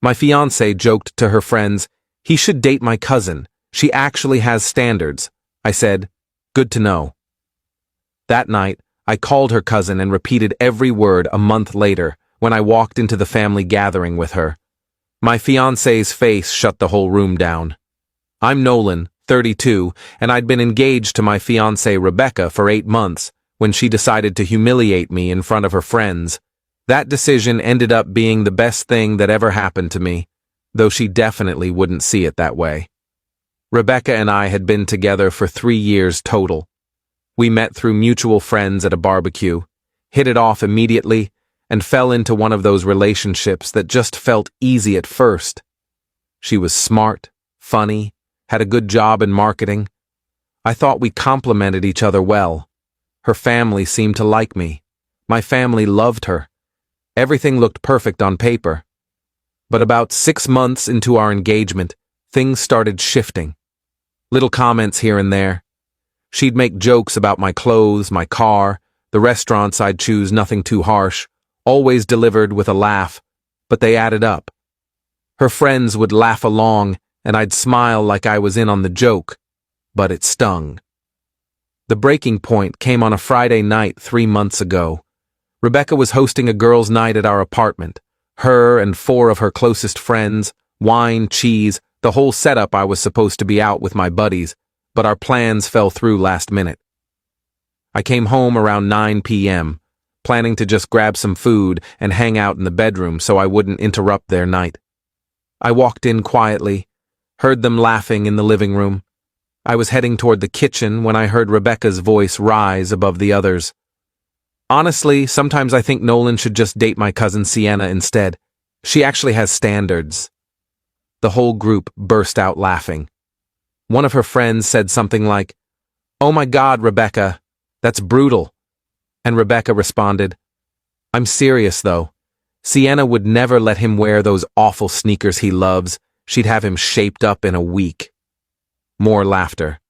My fiancée joked to her friends, "He should date my cousin. She actually has standards." I said, "Good to know." That night, I called her cousin and repeated every word a month later when I walked into the family gathering with her. My fiancé's face shut the whole room down. I'm Nolan, 32, and I'd been engaged to my fiancée Rebecca for 8 months when she decided to humiliate me in front of her friends. That decision ended up being the best thing that ever happened to me, though she definitely wouldn't see it that way. Rebecca and I had been together for 3 years total. We met through mutual friends at a barbecue, hit it off immediately, and fell into one of those relationships that just felt easy at first. She was smart, funny, had a good job in marketing. I thought we complemented each other well. Her family seemed to like me. My family loved her. Everything looked perfect on paper. But about 6 months into our engagement, things started shifting. Little comments here and there. She'd make jokes about my clothes, my car, the restaurants I'd choose, nothing too harsh, always delivered with a laugh, but they added up. Her friends would laugh along, and I'd smile like I was in on the joke, but it stung. The breaking point came on a Friday night 3 months ago. Rebecca was hosting a girls' night at our apartment. Her and 4 of her closest friends, wine, cheese, the whole setup. I was supposed to be out with my buddies, but our plans fell through last minute. I came home around 9 p.m., planning to just grab some food and hang out in the bedroom so I wouldn't interrupt their night. I walked in quietly, heard them laughing in the living room. I was heading toward the kitchen when I heard Rebecca's voice rise above the others. "Honestly, sometimes I think Nolan should just date my cousin Sienna instead. She actually has standards." The whole group burst out laughing. One of her friends said something like, "Oh my God, Rebecca, that's brutal." And Rebecca responded, "I'm serious though. Sienna would never let him wear those awful sneakers he loves. She'd have him shaped up in a week." More laughter.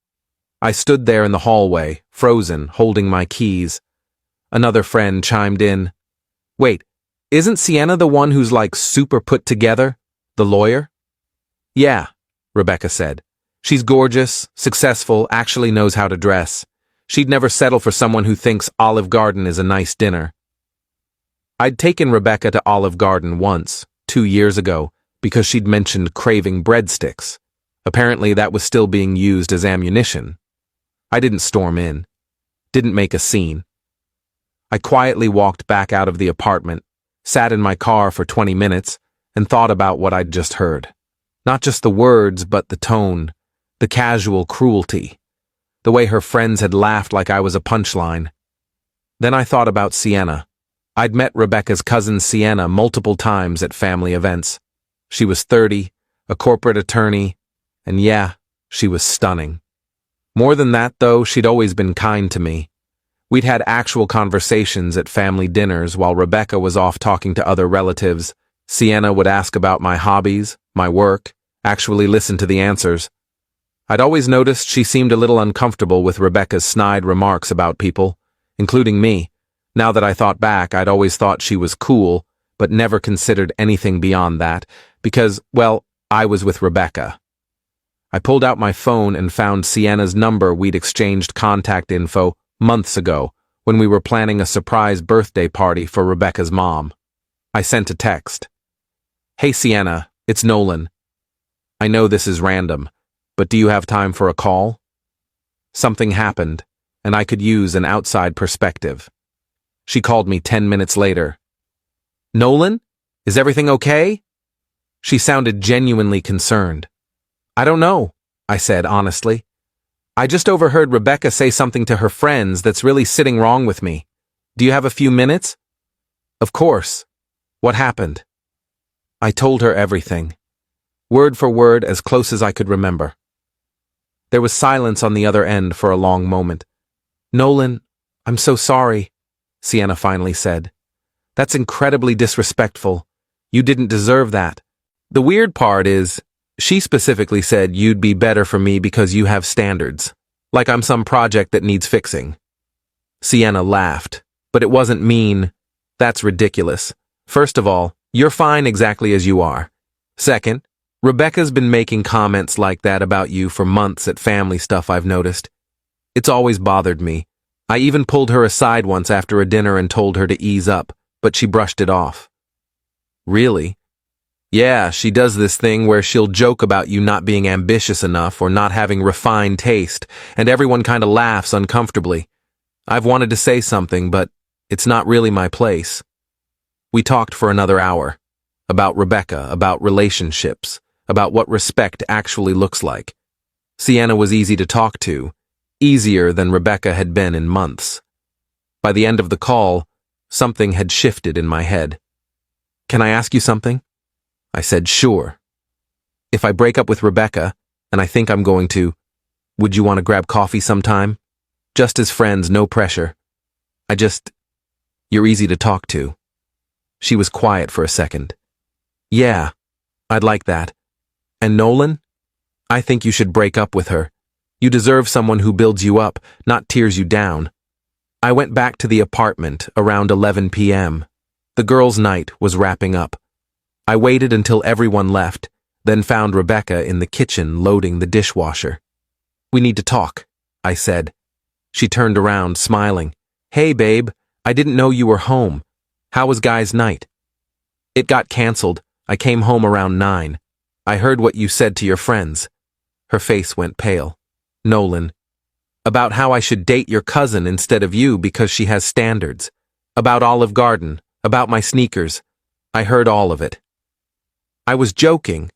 I stood there in the hallway, frozen, holding my keys. Another friend chimed in, "Wait, isn't Sienna the one who's like super put together? The lawyer?" "Yeah," Rebecca said. "She's gorgeous, successful, actually knows how to dress. She'd never settle for someone who thinks Olive Garden is a nice dinner." I'd taken Rebecca to Olive Garden once, 2 years ago, because she'd mentioned craving breadsticks. Apparently that was still being used as ammunition. I didn't storm in. Didn't make a scene. I quietly walked back out of the apartment, sat in my car for 20 minutes, and thought about what I'd just heard. Not just the words, but the tone, the casual cruelty, the way her friends had laughed like I was a punchline. Then I thought about Sienna. I'd met Rebecca's cousin Sienna multiple times at family events. She was 30, a corporate attorney, and yeah, she was stunning. More than that, though, she'd always been kind to me. We'd had actual conversations at family dinners while Rebecca was off talking to other relatives. Sienna would ask about my hobbies, my work, actually listen to the answers. I'd always noticed she seemed a little uncomfortable with Rebecca's snide remarks about people, including me. Now that I thought back, I'd always thought she was cool, but never considered anything beyond that, because, well, I was with Rebecca. I pulled out my phone and found Sienna's number. We'd exchanged contact info months ago when we were planning a surprise birthday party for Rebecca's mom. I sent a text. "Hey Sienna, it's Nolan. I know this is random, but do you have time for a call?" Something happened, and I could use an outside perspective. She called me 10 minutes later. "Nolan? Is everything okay?" She sounded genuinely concerned. "I don't know," I said honestly. "I just overheard Rebecca say something to her friends that's really sitting wrong with me. Do you have a few minutes?" "Of course. What happened?" I told her everything, word for word, as close as I could remember. There was silence on the other end for a long moment. "Nolan, I'm so sorry," Sienna finally said. "That's incredibly disrespectful. You didn't deserve that. The weird part is, she specifically said you'd be better for me because you have standards, like I'm some project that needs fixing." Sienna laughed, but it wasn't mean. "That's ridiculous. First of all, you're fine exactly as you are. Second, Rebecca's been making comments like that about you for months at family stuff I've noticed. It's always bothered me. I even pulled her aside once after a dinner and told her to ease up, but she brushed it off. Really? Yeah, she does this thing where she'll joke about you not being ambitious enough or not having refined taste, and everyone kind of laughs uncomfortably. I've wanted to say something, but it's not really my place. We talked for another hour. About Rebecca, about relationships, about what respect actually looks like. Sienna was easy to talk to, easier than Rebecca had been in months. By the end of the call, something had shifted in my head. Can I ask you something? I said, sure. If I break up with Rebecca, and I think I'm going to, would you want to grab coffee sometime? Just as friends, no pressure. You're easy to talk to. She was quiet for a second. Yeah, I'd like that. And Nolan? I think you should break up with her. You deserve someone who builds you up, not tears you down. I went back to the apartment around 11 p.m. The girls' night was wrapping up. I waited until everyone left, then found Rebecca in the kitchen loading the dishwasher. We need to talk, I said. She turned around, smiling. Hey, babe, I didn't know you were home. How was guys' night? It got canceled. I came home around 9. I heard what you said to your friends. Her face went pale. Nolan. About how I should date your cousin instead of you because she has standards. About Olive Garden. About my sneakers. I heard all of it. I was joking.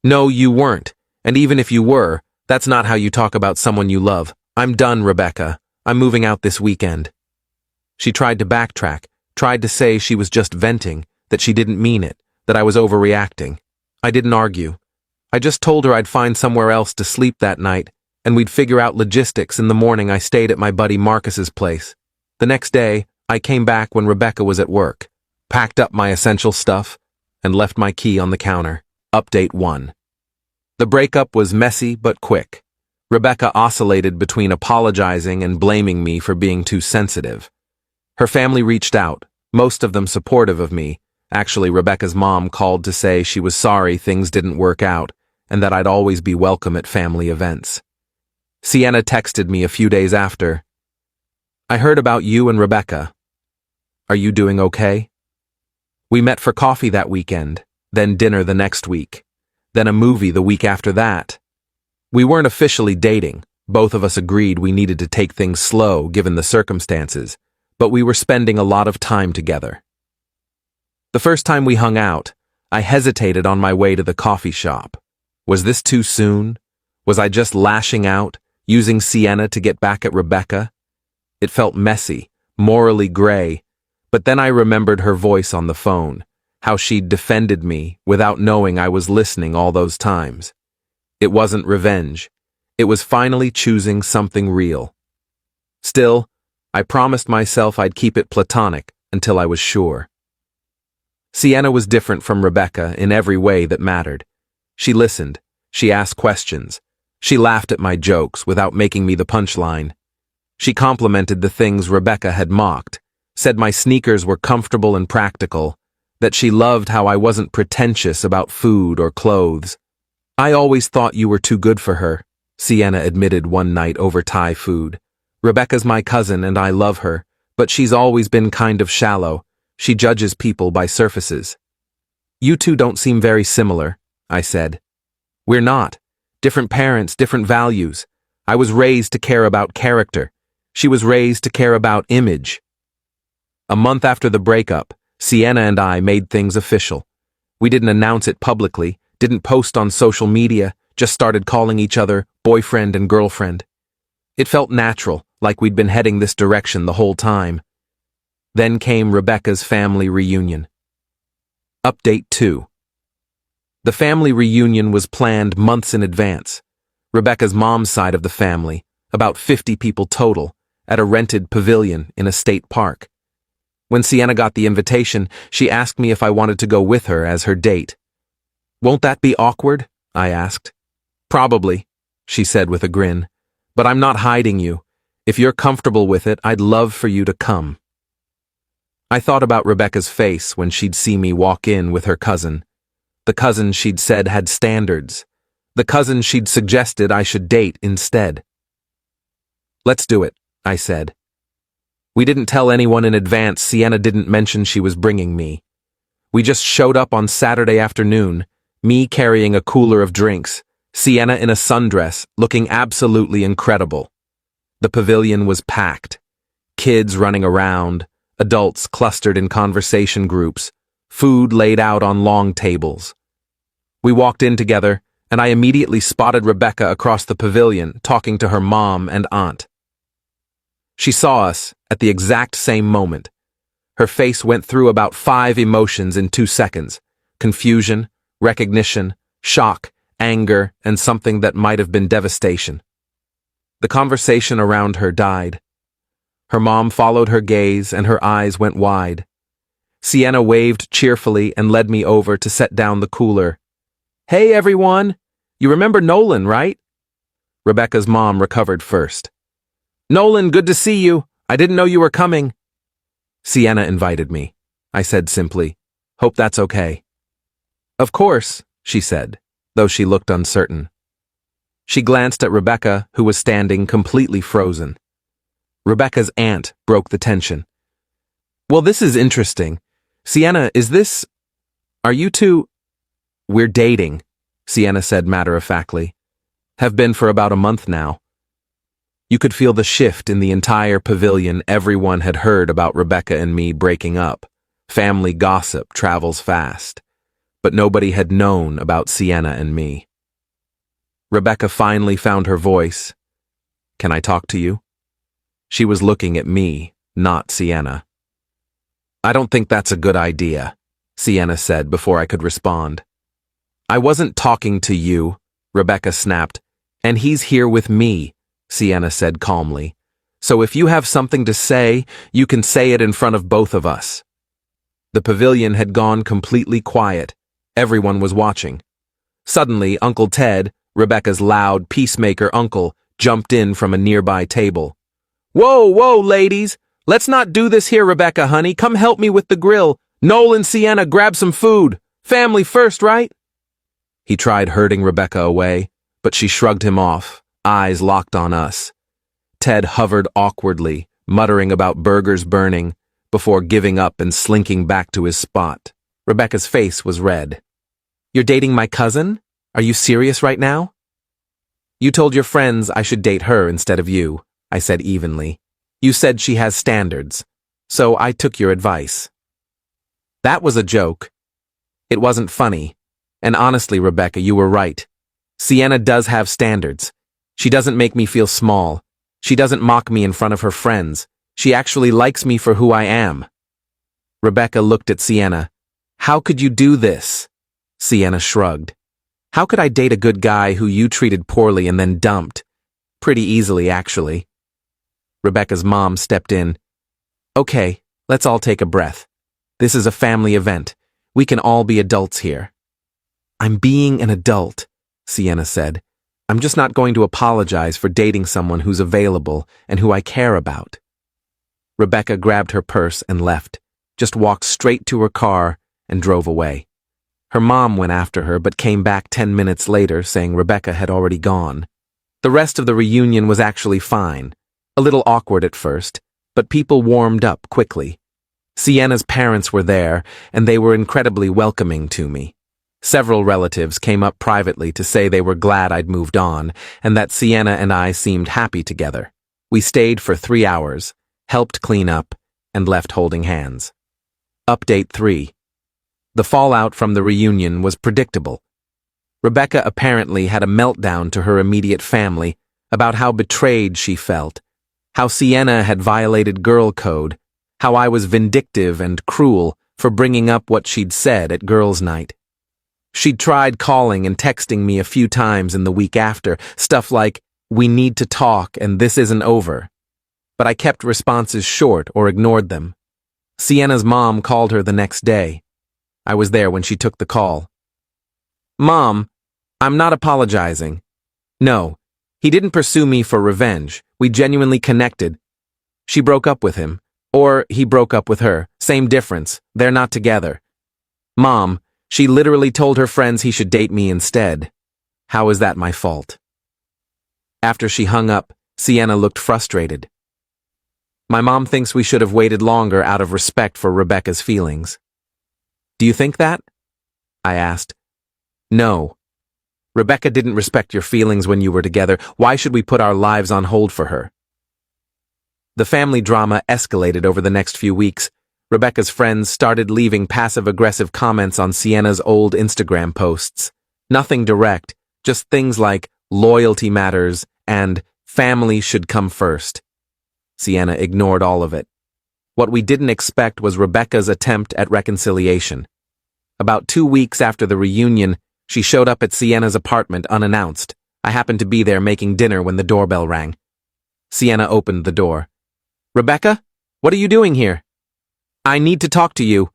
No, you weren't. And even if you were, that's not how you talk about someone you love. I'm done, Rebecca. I'm moving out this weekend. She tried to backtrack, tried to say she was just venting, that she didn't mean it, that I was overreacting. I didn't argue. I just told her I'd find somewhere else to sleep that night, and we'd figure out logistics. In the morning I stayed at my buddy Marcus's place. The next day, I came back when Rebecca was at work, packed up my essential stuff, and left my key on the counter. Update 1. The breakup was messy but quick. Rebecca oscillated between apologizing and blaming me for being too sensitive. Her family reached out, most of them supportive of me. Actually, Rebecca's mom called to say she was sorry things didn't work out and that I'd always be welcome at family events. Sienna texted me a few days after. I heard about you and Rebecca. Are you doing okay? We met for coffee that weekend, then dinner the next week, then a movie the week after that. We weren't officially dating. Both of us agreed we needed to take things slow given the circumstances, but we were spending a lot of time together. The first time we hung out, I hesitated on my way to the coffee shop. Was this too soon? Was I just lashing out, using Sienna to get back at Rebecca? It felt messy, morally gray, but then I remembered her voice on the phone, how she'd defended me without knowing I was listening all those times. It wasn't revenge. It was finally choosing something real. Still, I promised myself I'd keep it platonic until I was sure. Sienna was different from Rebecca in every way that mattered. She listened. She asked questions. She laughed at my jokes without making me the punchline. She complimented the things Rebecca had mocked, said my sneakers were comfortable and practical, that she loved how I wasn't pretentious about food or clothes. I always thought you were too good for her, Sienna admitted one night over Thai food. Rebecca's my cousin and I love her, but she's always been kind of shallow. She judges people by surfaces. You two don't seem very similar, I said. We're not. Different parents, different values. I was raised to care about character. She was raised to care about image. A month after the breakup, Sienna and I made things official. We didn't announce it publicly, didn't post on social media, just started calling each other boyfriend and girlfriend. It felt natural, like we'd been heading this direction the whole time. Then came Rebecca's family reunion. Update 2. The family reunion was planned months in advance. Rebecca's mom's side of the family, about 50 people total, at a rented pavilion in a state park. When Sienna got the invitation, she asked me if I wanted to go with her as her date. Won't that be awkward? I asked. Probably, she said with a grin. But I'm not hiding you. If you're comfortable with it, I'd love for you to come. I thought about Rebecca's face when she'd see me walk in with her cousin. The cousin she'd said had standards. The cousin she'd suggested I should date instead. Let's do it, I said. We didn't tell anyone in advance. Sienna didn't mention she was bringing me. We just showed up on Saturday afternoon, me carrying a cooler of drinks, Sienna in a sundress, looking absolutely incredible. The pavilion was packed. Kids running around, adults clustered in conversation groups, food laid out on long tables. We walked in together, and I immediately spotted Rebecca across the pavilion talking to her mom and aunt. She saw us at the exact same moment. Her face went through about 5 emotions in 2 seconds: confusion, recognition, shock, anger, and something that might have been devastation. The conversation around her died. Her mom followed her gaze and her eyes went wide. Sienna waved cheerfully and led me over to set down the cooler. "Hey everyone! You remember Nolan, right?" Rebecca's mom recovered first. "Nolan, good to see you. I didn't know you were coming." "Sienna invited me," I said simply. "Hope that's okay." "Of course," she said, though she looked uncertain. She glanced at Rebecca, who was standing completely frozen. Rebecca's aunt broke the tension. "Well, this is interesting. Sienna, are you two—" "We're dating," Sienna said matter-of-factly. "Have been for about a month now." You could feel the shift in the entire pavilion. Everyone had heard about Rebecca and me breaking up. Family gossip travels fast. But nobody had known about Sienna and me. Rebecca finally found her voice. "Can I talk to you?" She was looking at me, not Sienna. "I don't think that's a good idea," Sienna said before I could respond. "I wasn't talking to you," Rebecca snapped. "And he's here with me," Sienna said calmly. "So if you have something to say, you can say it in front of both of us." The pavilion had gone completely quiet. Everyone was watching. Suddenly, Uncle Ted, Rebecca's loud peacemaker uncle, jumped in from a nearby table. "Whoa, whoa, ladies! Let's not do this here, Rebecca, honey. Come help me with the grill. Noel and Sienna, grab some food. Family first, right?" He tried herding Rebecca away, but she shrugged him off, eyes locked on us. Ted hovered awkwardly, muttering about burgers burning, before giving up and slinking back to his spot. Rebecca's face was red. "You're dating my cousin? Are you serious right now?" "You told your friends I should date her instead of you," I said evenly. "You said she has standards, so I took your advice." That was a joke. It wasn't funny. And honestly, Rebecca, you were right. Sienna does have standards. She doesn't make me feel small. She doesn't mock me in front of her friends. She actually likes me for who I am. Rebecca looked at Sienna. "How could you do this?" Sienna shrugged. "How could I date a good guy who you treated poorly and then dumped? Pretty easily, actually." Rebecca's mom stepped in. "Okay, let's all take a breath. This is a family event. We can all be adults here." "I'm being an adult," Sienna said. "I'm just not going to apologize for dating someone who's available and who I care about." Rebecca grabbed her purse and left, just walked straight to her car and drove away. Her mom went after her but came back 10 minutes later saying Rebecca had already gone. The rest of the reunion was actually fine. A little awkward at first, but people warmed up quickly. Sienna's parents were there, and they were incredibly welcoming to me. Several relatives came up privately to say they were glad I'd moved on, and that Sienna and I seemed happy together. We stayed for 3 hours, helped clean up, and left holding hands. Update 3. The fallout from the reunion was predictable. Rebecca apparently had a meltdown to her immediate family about how betrayed she felt, how Sienna had violated girl code, how I was vindictive and cruel for bringing up what she'd said at girls' night. She'd tried calling and texting me a few times in the week after, stuff like, "We need to talk and this isn't over." But I kept responses short or ignored them. Sienna's mom called her the next day. I was there when she took the call. "Mom, I'm not apologizing. No, he didn't pursue me for revenge. We genuinely connected. She broke up with him. Or he broke up with her. Same difference. They're not together. Mom, She literally told her friends he should date me instead. How is that my fault? After she hung up, Sienna looked frustrated. My mom thinks we should have waited longer out of respect for Rebecca's feelings. Do you think that? I asked. No. Rebecca didn't respect your feelings when you were together. Why should we put our lives on hold for her? The family drama escalated over the next few weeks. Rebecca's friends started leaving passive-aggressive comments on Sienna's old Instagram posts. Nothing direct, just things like loyalty matters and family should come first. Sienna ignored all of it. What we didn't expect was Rebecca's attempt at reconciliation. About 2 weeks after the reunion, she showed up at Sienna's apartment unannounced. I happened to be there making dinner when the doorbell rang. Sienna opened the door. Rebecca, what are you doing here? I need to talk to you,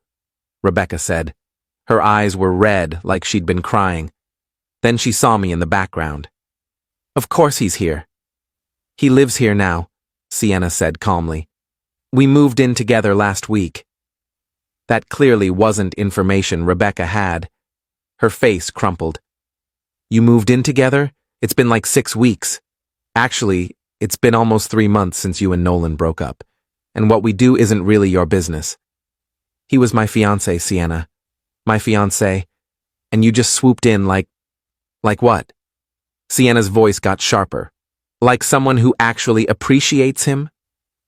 Rebecca said. Her eyes were red like she'd been crying. Then she saw me in the background. Of course he's here. He lives here now, Sienna said calmly. We moved in together last week. That clearly wasn't information Rebecca had. Her face crumpled. You moved in together? It's been like 6 weeks. Actually, it's been almost 3 months since you and Nolan broke up. And what we do isn't really your business. He was my fiancé, Sienna. My fiancé. And you just swooped in like what? Sienna's voice got sharper. Like someone who actually appreciates him?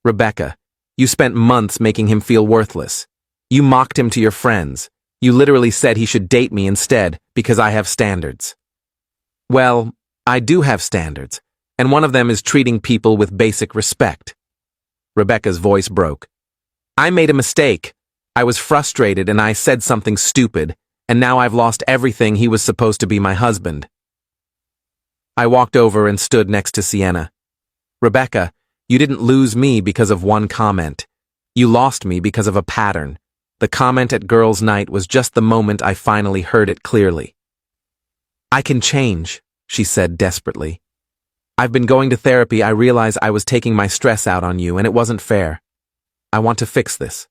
Rebecca, you spent months making him feel worthless. You mocked him to your friends. You literally said he should date me instead because I have standards. Well, I do have standards, and one of them is treating people with basic respect. Rebecca's voice broke. I made a mistake. I was frustrated and I said something stupid, and now I've lost everything. He was supposed to be my husband. I walked over and stood next to Sienna. Rebecca, you didn't lose me because of one comment. You lost me because of a pattern. The comment at girls' night was just the moment I finally heard it clearly. I can change, she said desperately. I've been going to therapy. I realize I was taking my stress out on you and it wasn't fair. I want to fix this.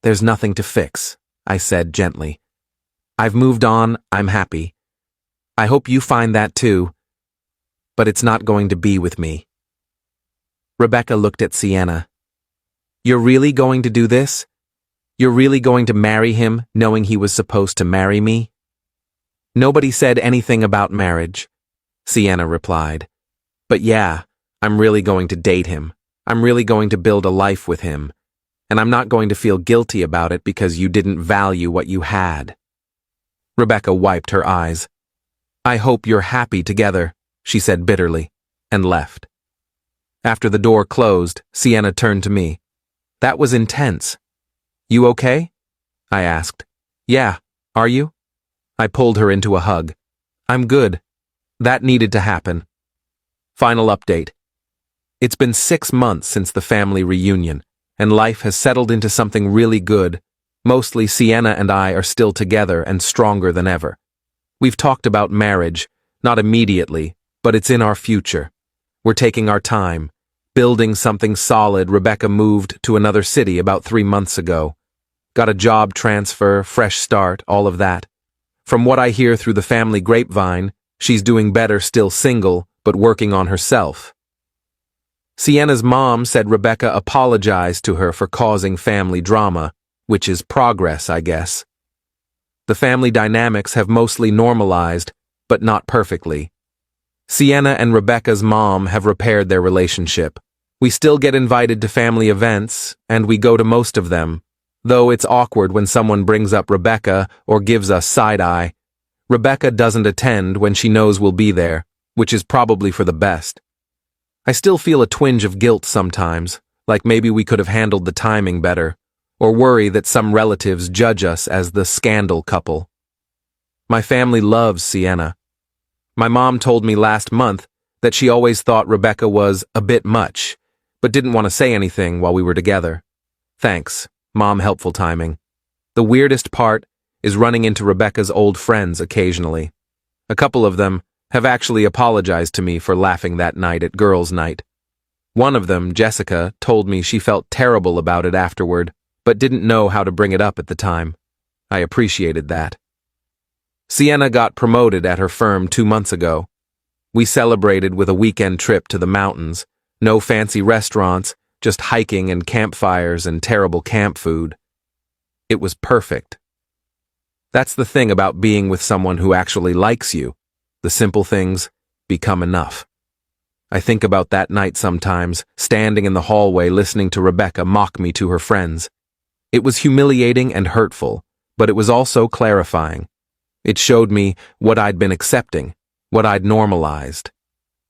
There's nothing to fix, I said gently. I've moved on. I'm happy. I hope you find that too. But it's not going to be with me. Rebecca looked at Sienna. You're really going to do this? You're really going to marry him knowing he was supposed to marry me? Nobody said anything about marriage, Sienna replied. But yeah, I'm really going to date him. I'm really going to build a life with him. And I'm not going to feel guilty about it because you didn't value what you had. Rebecca wiped her eyes. I hope you're happy together, she said bitterly, and left. After the door closed, Sienna turned to me. That was intense. You okay? I asked. Yeah, are you? I pulled her into a hug. I'm good. That needed to happen. Final update. It's been 6 months since the family reunion, and life has settled into something really good. Mostly Sienna and I are still together and stronger than ever. We've talked about marriage, not immediately, but it's in our future. We're taking our time, building something solid. Rebecca moved to another city about 3 months ago. Got a job transfer, fresh start, all of that. From what I hear through the family grapevine, she's doing better, still single, but working on herself. Sienna's mom said Rebecca apologized to her for causing family drama, which is progress, I guess. The family dynamics have mostly normalized, but not perfectly. Sienna and Rebecca's mom have repaired their relationship. We still get invited to family events, and we go to most of them, though it's awkward when someone brings up Rebecca or gives us side-eye. Rebecca doesn't attend when she knows we'll be there, which is probably for the best. I still feel a twinge of guilt sometimes, like maybe we could have handled the timing better, or worry that some relatives judge us as the scandal couple. My family loves Sienna. My mom told me last month that she always thought Rebecca was a bit much, but didn't want to say anything while we were together. Thanks, Mom, helpful timing. The weirdest part is running into Rebecca's old friends occasionally. A couple of them have actually apologized to me for laughing that night at girls' night. One of them, Jessica, told me she felt terrible about it afterward, but didn't know how to bring it up at the time. I appreciated that. Sienna got promoted at her firm 2 months ago. We celebrated with a weekend trip to the mountains. No fancy restaurants, just hiking and campfires and terrible camp food. It was perfect. That's the thing about being with someone who actually likes you. The simple things become enough. I think about that night sometimes, standing in the hallway listening to Rebecca mock me to her friends. It was humiliating and hurtful, but it was also clarifying. It showed me what I'd been accepting, what I'd normalized.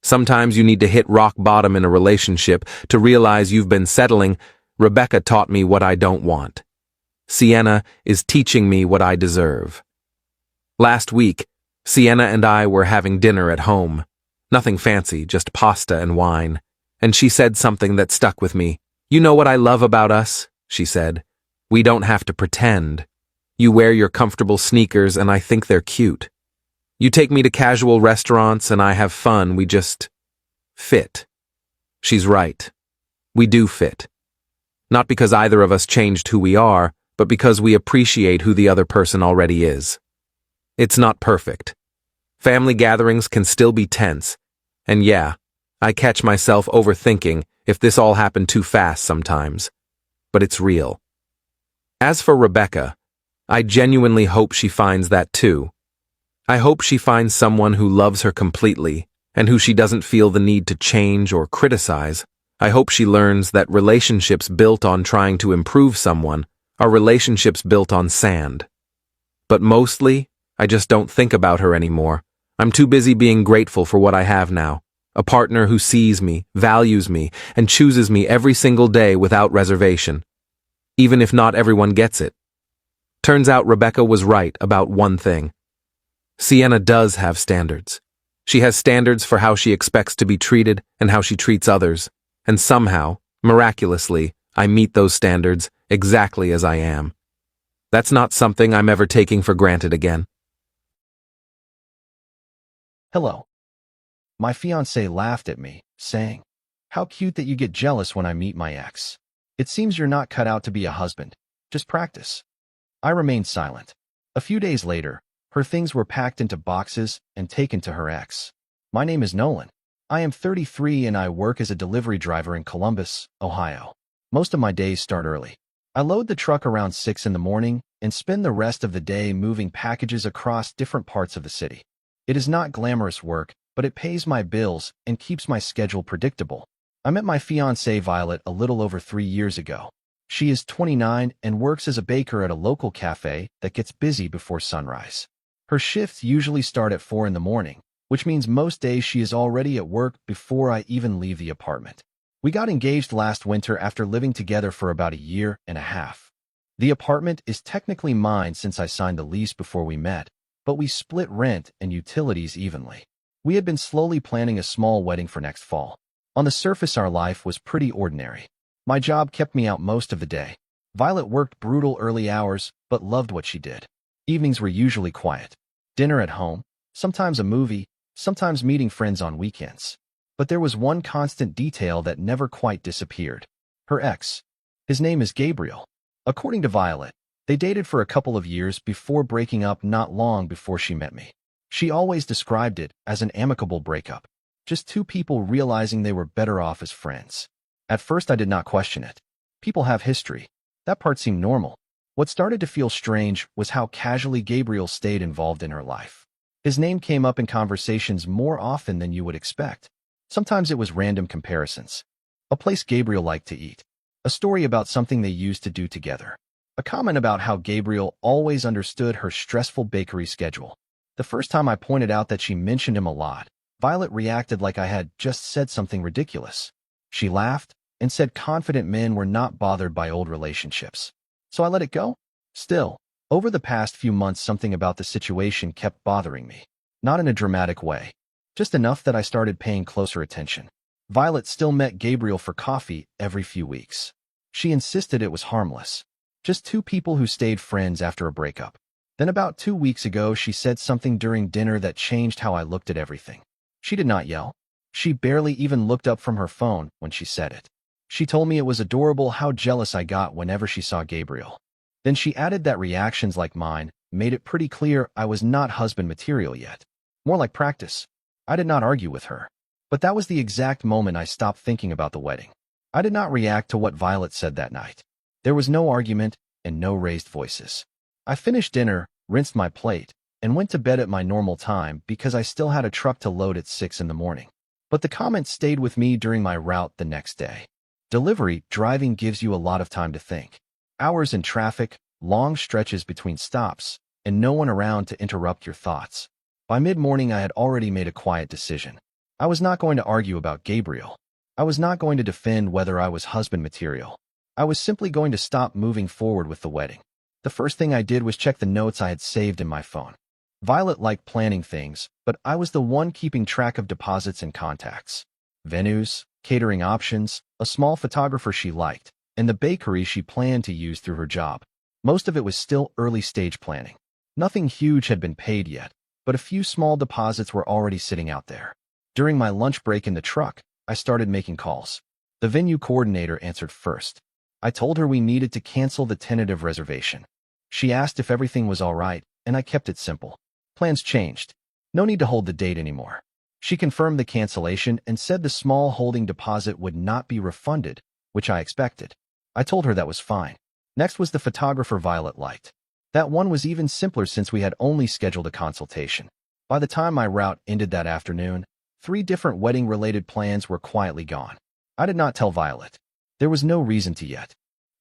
Sometimes you need to hit rock bottom in a relationship to realize you've been settling. Rebecca taught me what I don't want. Sienna is teaching me what I deserve. Last week, Sienna and I were having dinner at home. Nothing fancy, just pasta and wine. And she said something that stuck with me. "You know what I love about us?" she said. "We don't have to pretend. You wear your comfortable sneakers and I think they're cute. You take me to casual restaurants and I have fun, we just fit." She's right. We do fit. Not because either of us changed who we are, but because we appreciate who the other person already is. It's not perfect. Family gatherings can still be tense. And yeah, I catch myself overthinking if this all happened too fast sometimes. But it's real. As for Rebecca, I genuinely hope she finds that too. I hope she finds someone who loves her completely and who she doesn't feel the need to change or criticize. I hope she learns that relationships built on trying to improve someone are relationships built on sand. But mostly, I just don't think about her anymore. I'm too busy being grateful for what I have now. A partner who sees me, values me, and chooses me every single day without reservation. Even if not everyone gets it. Turns out Rebecca was right about one thing. Sienna does have standards. She has standards for how she expects to be treated and how she treats others. And somehow, miraculously, I meet those standards exactly as I am. That's not something I'm ever taking for granted again. Hello. My fiancé laughed at me, saying, "How cute that you get jealous when I meet my ex. It seems you're not cut out to be a husband. Just practice." I remained silent. A few days later, her things were packed into boxes and taken to her ex. My name is Nolan. I am 33 and I work as a delivery driver in Columbus, Ohio. Most of my days start early. I load the truck around 6 in the morning and spend the rest of the day moving packages across different parts of the city. It is not glamorous work, but it pays my bills and keeps my schedule predictable. I met my fiancée Violet a little over 3 years ago. She is 29 and works as a baker at a local cafe that gets busy before sunrise. Her shifts usually start at 4 in the morning, which means most days she is already at work before I even leave the apartment. We got engaged last winter after living together for about a year and a half. The apartment is technically mine since I signed the lease before we met, but we split rent and utilities evenly. We had been slowly planning a small wedding for next fall. On the surface, our life was pretty ordinary. My job kept me out most of the day. Violet worked brutal early hours, but loved what she did. Evenings were usually quiet. Dinner at home, sometimes a movie, sometimes meeting friends on weekends. But there was one constant detail that never quite disappeared. Her ex. His name is Gabriel. According to Violet, they dated for a couple of years before breaking up not long before she met me. She always described it as an amicable breakup. Just two people realizing they were better off as friends. At first I did not question it. People have history. That part seemed normal. What started to feel strange was how casually Gabriel stayed involved in her life. His name came up in conversations more often than you would expect. Sometimes it was random comparisons. A place Gabriel liked to eat. A story about something they used to do together. A comment about how Gabriel always understood her stressful bakery schedule. The first time I pointed out that she mentioned him a lot, Violet reacted like I had just said something ridiculous. She laughed and said confident men were not bothered by old relationships. So I let it go. Still, over the past few months something about the situation kept bothering me. Not in a dramatic way. Just enough that I started paying closer attention. Violet still met Gabriel for coffee every few weeks. She insisted it was harmless. Just two people who stayed friends after a breakup. Then about 2 weeks ago she said something during dinner that changed how I looked at everything. She did not yell. She barely even looked up from her phone when she said it. She told me it was adorable how jealous I got whenever she saw Gabriel. Then she added that reactions like mine made it pretty clear I was not husband material yet. More like practice. I did not argue with her. But that was the exact moment I stopped thinking about the wedding. I did not react to what Violet said that night. There was no argument and no raised voices. I finished dinner, rinsed my plate, and went to bed at my normal time because I still had a truck to load at 6 in the morning. But the comment stayed with me during my route the next day. Delivery driving gives you a lot of time to think. Hours in traffic, long stretches between stops, and no one around to interrupt your thoughts. By mid-morning, I had already made a quiet decision. I was not going to argue about Gabriel. I was not going to defend whether I was husband material. I was simply going to stop moving forward with the wedding. The first thing I did was check the notes I had saved in my phone. Violet liked planning things, but I was the one keeping track of deposits and contacts. Venues, catering options, a small photographer she liked, and the bakery she planned to use through her job. Most of it was still early-stage planning. Nothing huge had been paid yet, but a few small deposits were already sitting out there. During my lunch break in the truck, I started making calls. The venue coordinator answered first. I told her we needed to cancel the tentative reservation. She asked if everything was all right, and I kept it simple. Plans changed. No need to hold the date anymore. She confirmed the cancellation and said the small holding deposit would not be refunded, which I expected. I told her that was fine. Next was the photographer Violet liked. That one was even simpler since we had only scheduled a consultation. By the time my route ended that afternoon, 3 different wedding-related plans were quietly gone. I did not tell Violet. There was no reason to yet.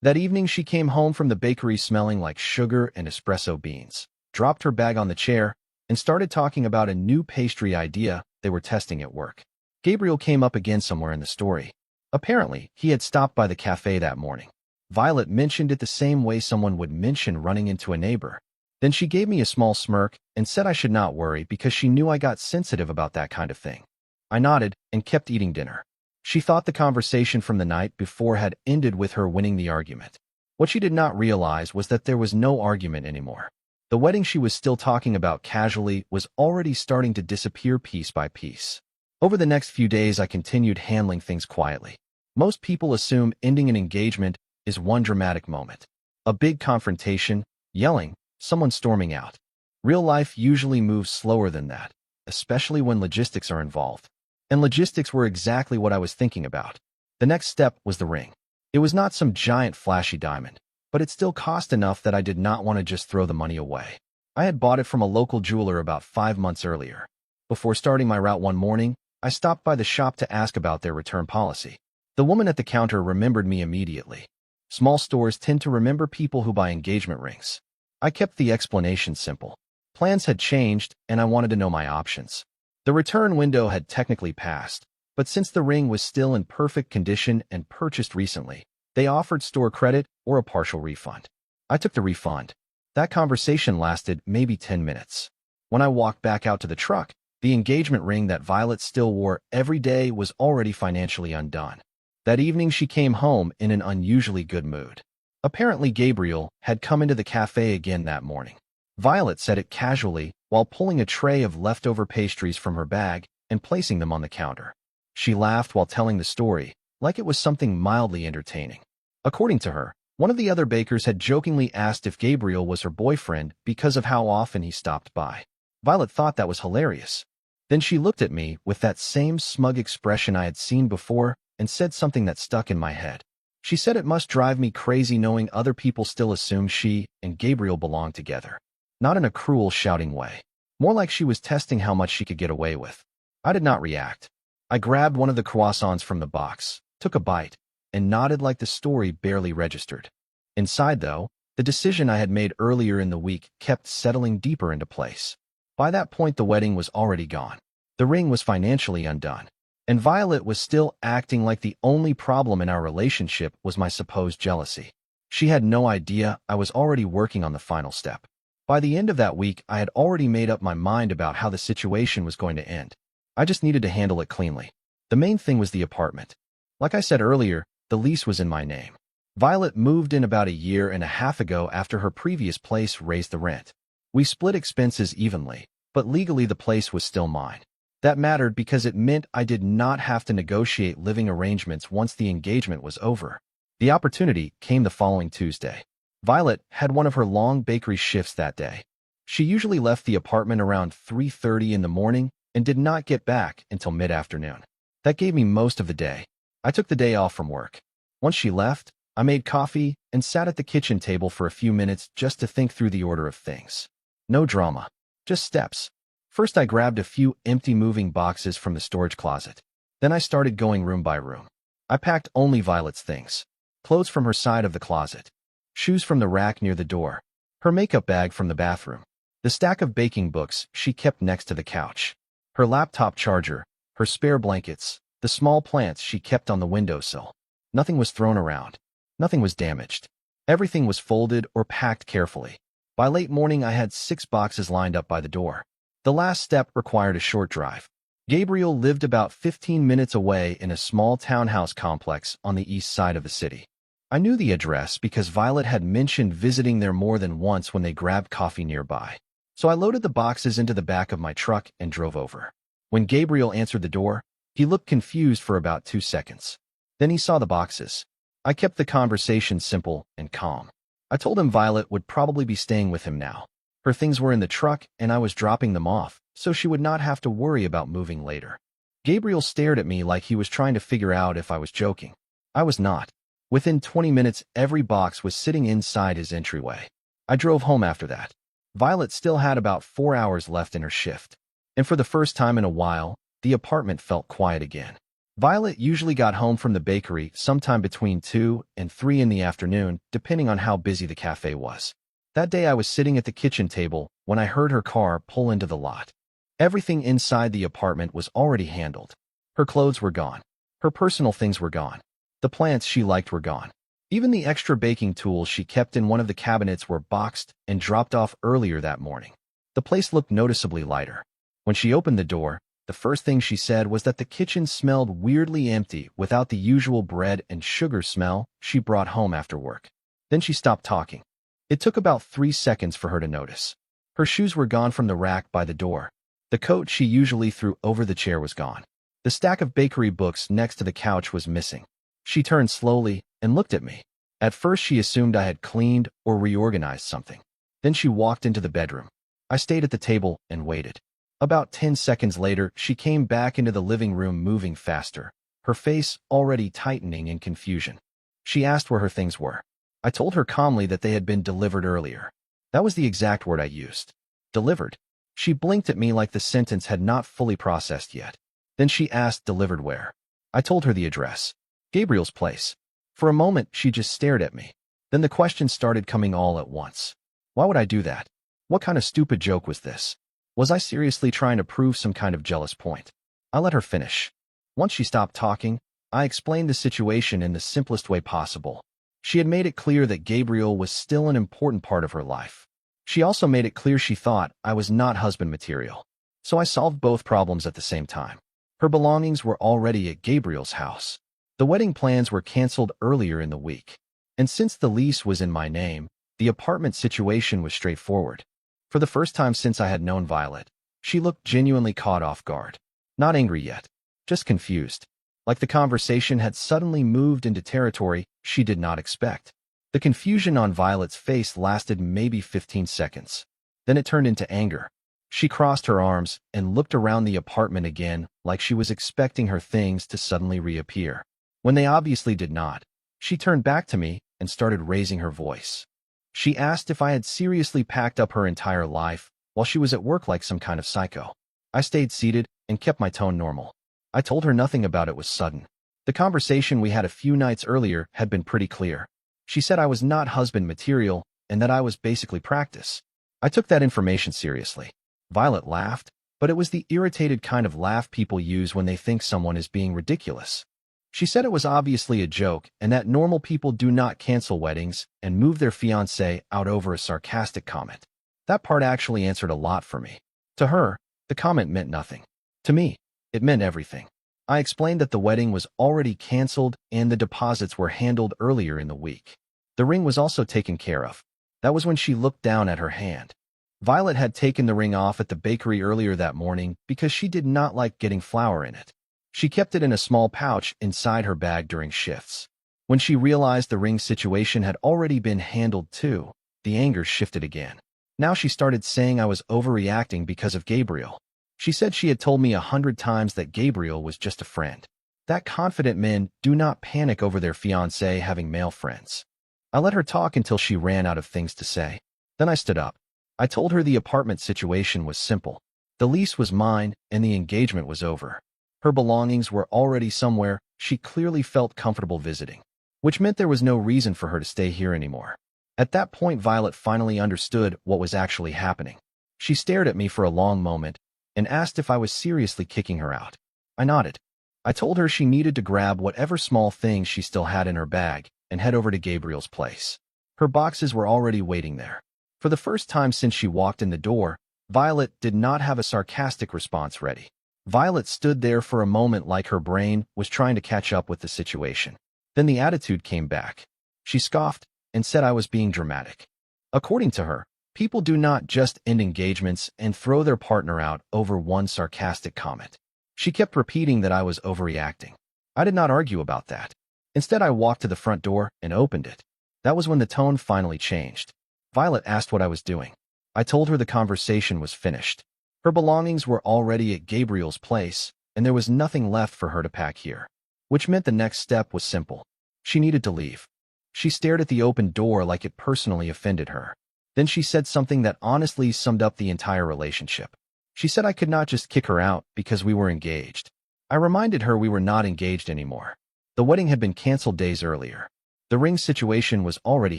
That evening she came home from the bakery smelling like sugar and espresso beans, dropped her bag on the chair, and started talking about a new pastry idea they were testing at work. Gabriel came up again somewhere in the story. Apparently, he had stopped by the cafe that morning. Violet mentioned it the same way someone would mention running into a neighbor. Then she gave me a small smirk and said I should not worry because she knew I got sensitive about that kind of thing. I nodded and kept eating dinner. She thought the conversation from the night before had ended with her winning the argument. What she did not realize was that there was no argument anymore. The wedding she was still talking about casually was already starting to disappear piece by piece. Over the next few days, I continued handling things quietly. Most people assume ending an engagement is one dramatic moment. A big confrontation, yelling, someone storming out. Real life usually moves slower than that, especially when logistics are involved. And logistics were exactly what I was thinking about. The next step was the ring. It was not some giant flashy diamond, but it still cost enough that I did not want to just throw the money away. I had bought it from a local jeweler about 5 months earlier. Before starting my route one morning, I stopped by the shop to ask about their return policy. The woman at the counter remembered me immediately. Small stores tend to remember people who buy engagement rings. I kept the explanation simple. Plans had changed, and I wanted to know my options. The return window had technically passed, but since the ring was still in perfect condition and purchased recently, they offered store credit or a partial refund. I took the refund. That conversation lasted maybe 10 minutes. When I walked back out to the truck, the engagement ring that Violet still wore every day was already financially undone. That evening she came home in an unusually good mood. Apparently Gabriel had come into the cafe again that morning. Violet said it casually while pulling a tray of leftover pastries from her bag and placing them on the counter. She laughed while telling the story, like it was something mildly entertaining. According to her, one of the other bakers had jokingly asked if Gabriel was her boyfriend because of how often he stopped by. Violet thought that was hilarious. Then she looked at me with that same smug expression I had seen before and said something that stuck in my head. She said it must drive me crazy knowing other people still assume she and Gabriel belonged together. Not in a cruel, shouting way. More like she was testing how much she could get away with. I did not react. I grabbed one of the croissants from the box, took a bite, and nodded like the story barely registered. Inside, though, the decision I had made earlier in the week kept settling deeper into place. By that point, the wedding was already gone. The ring was financially undone. And Violet was still acting like the only problem in our relationship was my supposed jealousy. She had no idea I was already working on the final step. By the end of that week, I had already made up my mind about how the situation was going to end. I just needed to handle it cleanly. The main thing was the apartment. Like I said earlier, the lease was in my name. Violet moved in about a year and a half ago after her previous place raised the rent. We split expenses evenly, but legally the place was still mine. That mattered because it meant I did not have to negotiate living arrangements once the engagement was over. The opportunity came the following Tuesday. Violet had one of her long bakery shifts that day, She usually left the apartment around 3:30 in the morning and did not get back until mid-afternoon. That gave me most of the day. I took the day off from work. Once she left, I made coffee and sat at the kitchen table for a few minutes just to think through the order of things. No drama, just steps. First, I grabbed a few empty moving boxes from the storage closet. Then I started going room by room. I packed only Violet's things. Clothes from her side of the closet. Shoes from the rack near the door. Her makeup bag from the bathroom. The stack of baking books she kept next to the couch. Her laptop charger. Her spare blankets. The small plants she kept on the windowsill. Nothing was thrown around. Nothing was damaged. Everything was folded or packed carefully. By late morning, I had 6 boxes lined up by the door. The last step required a short drive. Gabriel lived about 15 minutes away in a small townhouse complex on the east side of the city. I knew the address because Violet had mentioned visiting there more than once when they grabbed coffee nearby. So I loaded the boxes into the back of my truck and drove over. When Gabriel answered the door, he looked confused for about 2 seconds. Then he saw the boxes. I kept the conversation simple and calm. I told him Violet would probably be staying with him now. Her things were in the truck and I was dropping them off, so she would not have to worry about moving later. Gabriel stared at me like he was trying to figure out if I was joking. I was not. Within 20 minutes, every box was sitting inside his entryway. I drove home after that. Violet still had about 4 hours left in her shift. And for the first time in a while, the apartment felt quiet again. Violet usually got home from the bakery sometime between 2 and 3 in the afternoon, depending on how busy the cafe was. That day I was sitting at the kitchen table when I heard her car pull into the lot. Everything inside the apartment was already handled. Her clothes were gone. Her personal things were gone. The plants she liked were gone. Even the extra baking tools she kept in one of the cabinets were boxed and dropped off earlier that morning. The place looked noticeably lighter. When she opened the door, the first thing she said was that the kitchen smelled weirdly empty without the usual bread and sugar smell she brought home after work. Then she stopped talking. It took about 3 seconds for her to notice. Her shoes were gone from the rack by the door. The coat she usually threw over the chair was gone. The stack of bakery books next to the couch was missing. She turned slowly and looked at me. At first she assumed I had cleaned or reorganized something. Then she walked into the bedroom. I stayed at the table and waited. About 10 seconds later, she came back into the living room moving faster, her face already tightening in confusion. She asked where her things were. I told her calmly that they had been delivered earlier. That was the exact word I used. Delivered. She blinked at me like the sentence had not fully processed yet. Then she asked delivered where. I told her the address. Gabriel's place. For a moment, she just stared at me. Then the questions started coming all at once. Why would I do that? What kind of stupid joke was this? Was I seriously trying to prove some kind of jealous point? I let her finish. Once she stopped talking, I explained the situation in the simplest way possible. She had made it clear that Gabriel was still an important part of her life. She also made it clear she thought I was not husband material. So I solved both problems at the same time. Her belongings were already at Gabriel's house. The wedding plans were canceled earlier in the week. And since the lease was in my name, the apartment situation was straightforward. For the first time since I had known Violet, she looked genuinely caught off guard. Not angry yet, just confused. Like the conversation had suddenly moved into territory she did not expect. The confusion on Violet's face lasted maybe 15 seconds. Then it turned into anger. She crossed her arms and looked around the apartment again like she was expecting her things to suddenly reappear. When they obviously did not, she turned back to me and started raising her voice. She asked if I had seriously packed up her entire life while she was at work like some kind of psycho. I stayed seated and kept my tone normal. I told her nothing about it was sudden. The conversation we had a few nights earlier had been pretty clear. She said I was not husband material and that I was basically practice. I took that information seriously. Violet laughed, but it was the irritated kind of laugh people use when they think someone is being ridiculous. She said it was obviously a joke and that normal people do not cancel weddings and move their fiancé out over a sarcastic comment. That part actually answered a lot for me. To her, the comment meant nothing. To me, it meant everything. I explained that the wedding was already canceled and the deposits were handled earlier in the week. The ring was also taken care of. That was when she looked down at her hand. Violet had taken the ring off at the bakery earlier that morning because she did not like getting flour in it. She kept it in a small pouch inside her bag during shifts. When she realized the ring situation had already been handled too, the anger shifted again. Now she started saying I was overreacting because of Gabriel. She said she had told me 100 times that Gabriel was just a friend. That confident men do not panic over their fiancé having male friends. I let her talk until she ran out of things to say. Then I stood up. I told her the apartment situation was simple. The lease was mine, and the engagement was over. Her belongings were already somewhere she clearly felt comfortable visiting, which meant there was no reason for her to stay here anymore. At that point, Violet finally understood what was actually happening. She stared at me for a long moment and asked if I was seriously kicking her out. I nodded. I told her she needed to grab whatever small things she still had in her bag and head over to Gabriel's place. Her boxes were already waiting there. For the first time since she walked in the door, Violet did not have a sarcastic response ready. Violet stood there for a moment like her brain was trying to catch up with the situation. Then the attitude came back. She scoffed and said I was being dramatic. According to her, people do not just end engagements and throw their partner out over one sarcastic comment. She kept repeating that I was overreacting. I did not argue about that. Instead, I walked to the front door and opened it. That was when the tone finally changed. Violet asked what I was doing. I told her the conversation was finished. Her belongings were already at Gabriel's place, and there was nothing left for her to pack here, which meant the next step was simple. She needed to leave. She stared at the open door like it personally offended her. Then she said something that honestly summed up the entire relationship. She said I could not just kick her out because we were engaged. I reminded her we were not engaged anymore. The wedding had been canceled days earlier. The ring situation was already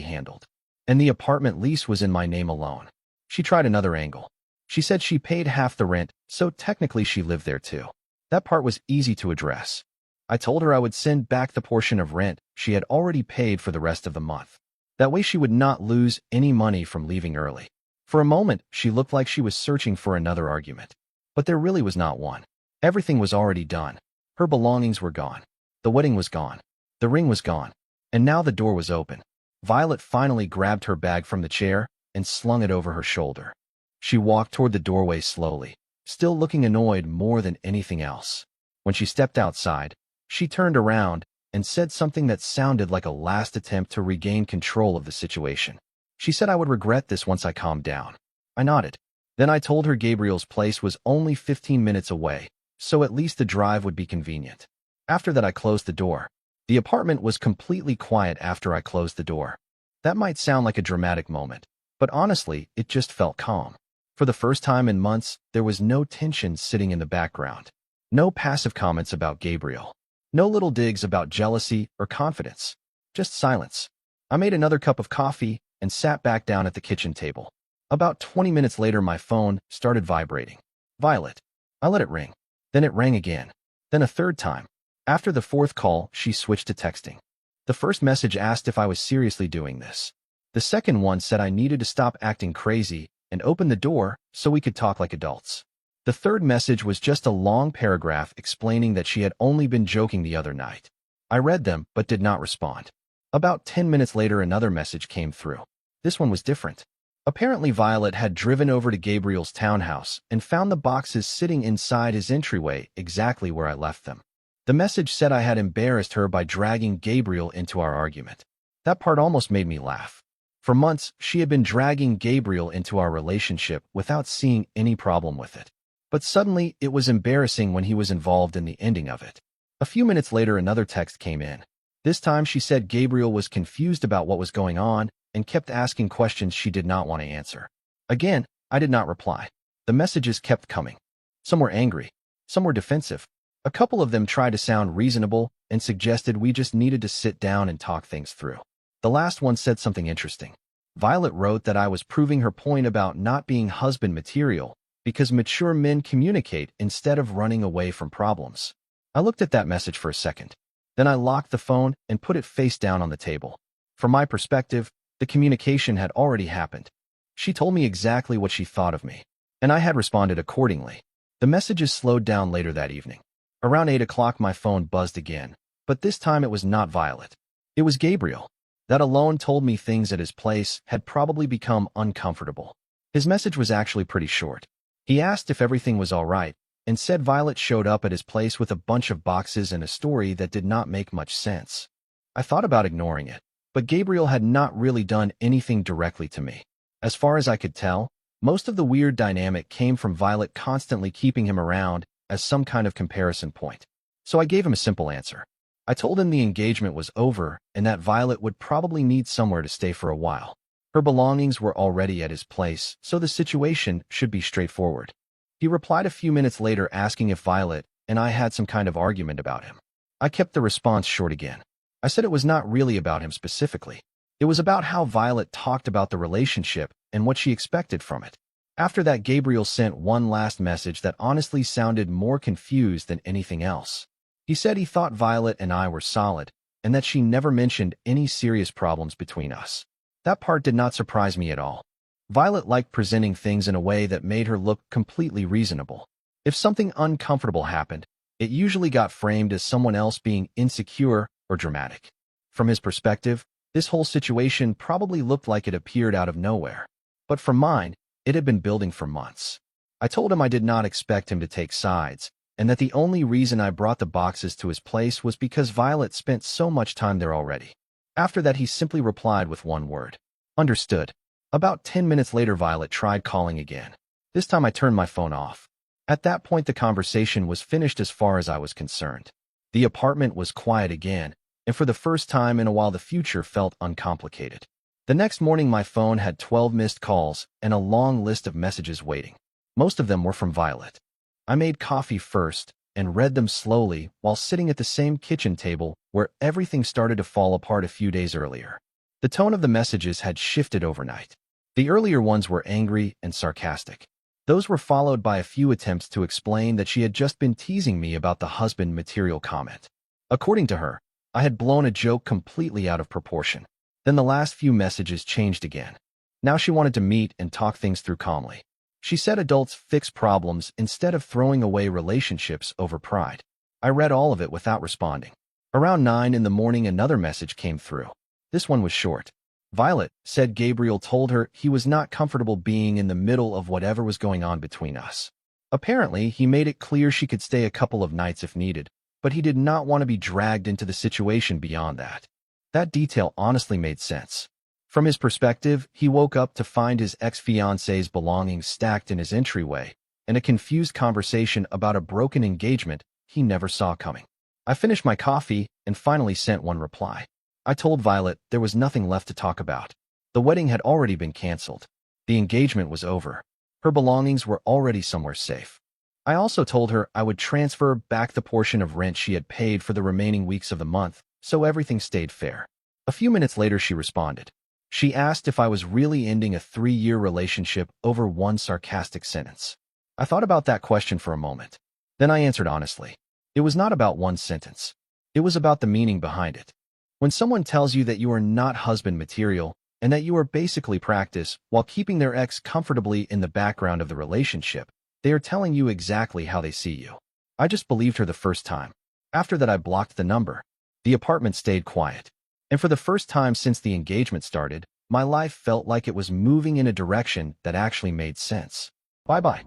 handled, and the apartment lease was in my name alone. She tried another angle. She said she paid half the rent, so technically she lived there too. That part was easy to address. I told her I would send back the portion of rent she had already paid for the rest of the month. That way she would not lose any money from leaving early. For a moment, she looked like she was searching for another argument. But there really was not one. Everything was already done. Her belongings were gone. The wedding was gone. The ring was gone. And now the door was open. Violet finally grabbed her bag from the chair and slung it over her shoulder. She walked toward the doorway slowly, still looking annoyed more than anything else. When she stepped outside, she turned around and said something that sounded like a last attempt to regain control of the situation. She said I would regret this once I calmed down. I nodded. Then I told her Gabriel's place was only 15 minutes away, so at least the drive would be convenient. After that, I closed the door. The apartment was completely quiet after I closed the door. That might sound like a dramatic moment, but honestly, it just felt calm. For the first time in months, there was no tension sitting in the background. No passive comments about Gabriel. No little digs about jealousy or confidence. Just silence. I made another cup of coffee and sat back down at the kitchen table. About 20 minutes later, my phone started vibrating. Violet. I let it ring. Then it rang again. Then a third time. After the fourth call, she switched to texting. The first message asked if I was seriously doing this. The second one said I needed to stop acting crazy and open the door so we could talk like adults. The third message was just a long paragraph explaining that she had only been joking the other night. I read them but did not respond. About 10 minutes later, another message came through. This one was different. Apparently, Violet had driven over to Gabriel's townhouse and found the boxes sitting inside his entryway exactly where I left them. The message said I had embarrassed her by dragging Gabriel into our argument. That part almost made me laugh. For months, she had been dragging Gabriel into our relationship without seeing any problem with it. But suddenly, it was embarrassing when he was involved in the ending of it. A few minutes later, another text came in. This time, she said Gabriel was confused about what was going on and kept asking questions she did not want to answer. Again, I did not reply. The messages kept coming. Some were angry. Some were defensive. A couple of them tried to sound reasonable and suggested we just needed to sit down and talk things through. The last one said something interesting. Violet wrote that I was proving her point about not being husband material because mature men communicate instead of running away from problems. I looked at that message for a second. Then I locked the phone and put it face down on the table. From my perspective, the communication had already happened. She told me exactly what she thought of me, and I had responded accordingly. The messages slowed down later that evening. Around 8 o'clock, my phone buzzed again, but this time it was not Violet. It was Gabriel. That alone told me things at his place had probably become uncomfortable. His message was actually pretty short. He asked if everything was all right, and said Violet showed up at his place with a bunch of boxes and a story that did not make much sense. I thought about ignoring it, but Gabriel had not really done anything directly to me. As far as I could tell, most of the weird dynamic came from Violet constantly keeping him around as some kind of comparison point. So I gave him a simple answer. I told him the engagement was over and that Violet would probably need somewhere to stay for a while. Her belongings were already at his place, so the situation should be straightforward. He replied a few minutes later asking if Violet and I had some kind of argument about him. I kept the response short again. I said it was not really about him specifically. It was about how Violet talked about the relationship and what she expected from it. After that, Gabriel sent one last message that honestly sounded more confused than anything else. He said he thought Violet and I were solid, and that she never mentioned any serious problems between us. That part did not surprise me at all. Violet liked presenting things in a way that made her look completely reasonable. If something uncomfortable happened, it usually got framed as someone else being insecure or dramatic. From his perspective, this whole situation probably looked like it appeared out of nowhere. But from mine, it had been building for months. I told him I did not expect him to take sides, and that the only reason I brought the boxes to his place was because Violet spent so much time there already. After that, he simply replied with one word. Understood. About 10 minutes later, Violet tried calling again. This time I turned my phone off. At that point, the conversation was finished as far as I was concerned. The apartment was quiet again, and for the first time in a while the future felt uncomplicated. The next morning my phone had 12 missed calls and a long list of messages waiting. Most of them were from Violet. I made coffee first and read them slowly while sitting at the same kitchen table where everything started to fall apart a few days earlier. The tone of the messages had shifted overnight. The earlier ones were angry and sarcastic. Those were followed by a few attempts to explain that she had just been teasing me about the husband material comment. According to her, I had blown a joke completely out of proportion. Then the last few messages changed again. Now she wanted to meet and talk things through calmly. She said adults fix problems instead of throwing away relationships over pride. I read all of it without responding. Around 9 in the morning, another message came through. This one was short. Violet said Gabriel told her he was not comfortable being in the middle of whatever was going on between us. Apparently, he made it clear she could stay a couple of nights if needed, but he did not want to be dragged into the situation beyond that. That detail honestly made sense. From his perspective, he woke up to find his ex-fiancée's belongings stacked in his entryway, and a confused conversation about a broken engagement he never saw coming. I finished my coffee and finally sent one reply. I told Violet there was nothing left to talk about. The wedding had already been canceled. The engagement was over. Her belongings were already somewhere safe. I also told her I would transfer back the portion of rent she had paid for the remaining weeks of the month, so everything stayed fair. A few minutes later, she responded. She asked if I was really ending a 3-year relationship over one sarcastic sentence. I thought about that question for a moment. Then I answered honestly. It was not about one sentence. It was about the meaning behind it. When someone tells you that you are not husband material and that you are basically practice while keeping their ex comfortably in the background of the relationship, they are telling you exactly how they see you. I just believed her the first time. After that, I blocked the number. The apartment stayed quiet. And for the first time since the engagement started, my life felt like it was moving in a direction that actually made sense. Bye-bye.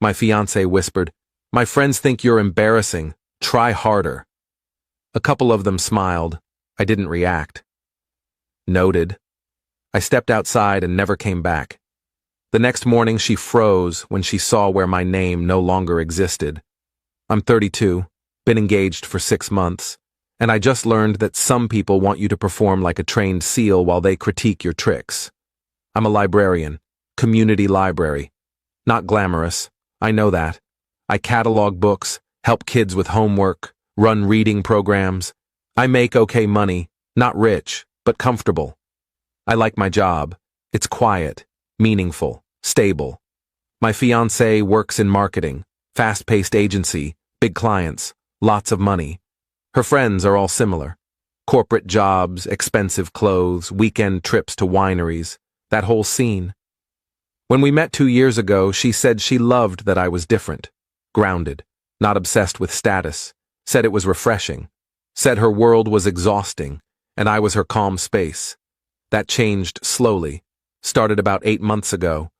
My fiancé whispered, "My friends think you're embarrassing. Try harder." A couple of them smiled. I didn't react. Noted. I stepped outside and never came back. The next morning she froze when she saw where my name no longer existed. I'm 32, been engaged for 6 months, and I just learned that some people want you to perform like a trained SEAL while they critique your tricks. I'm a librarian, community library. Not glamorous, I know that. I catalog books, help kids with homework, run reading programs. I make okay money, not rich, but comfortable. I like my job. It's quiet, meaningful, stable. My fiancé works in marketing, fast-paced agency, big clients, lots of money. Her friends are all similar. Corporate jobs, expensive clothes, weekend trips to wineries, that whole scene. When we met 2 years ago, she said she loved that I was different, grounded, not obsessed with status, said it was refreshing, said her world was exhausting, and I was her calm space. That changed slowly, started about 8 months ago.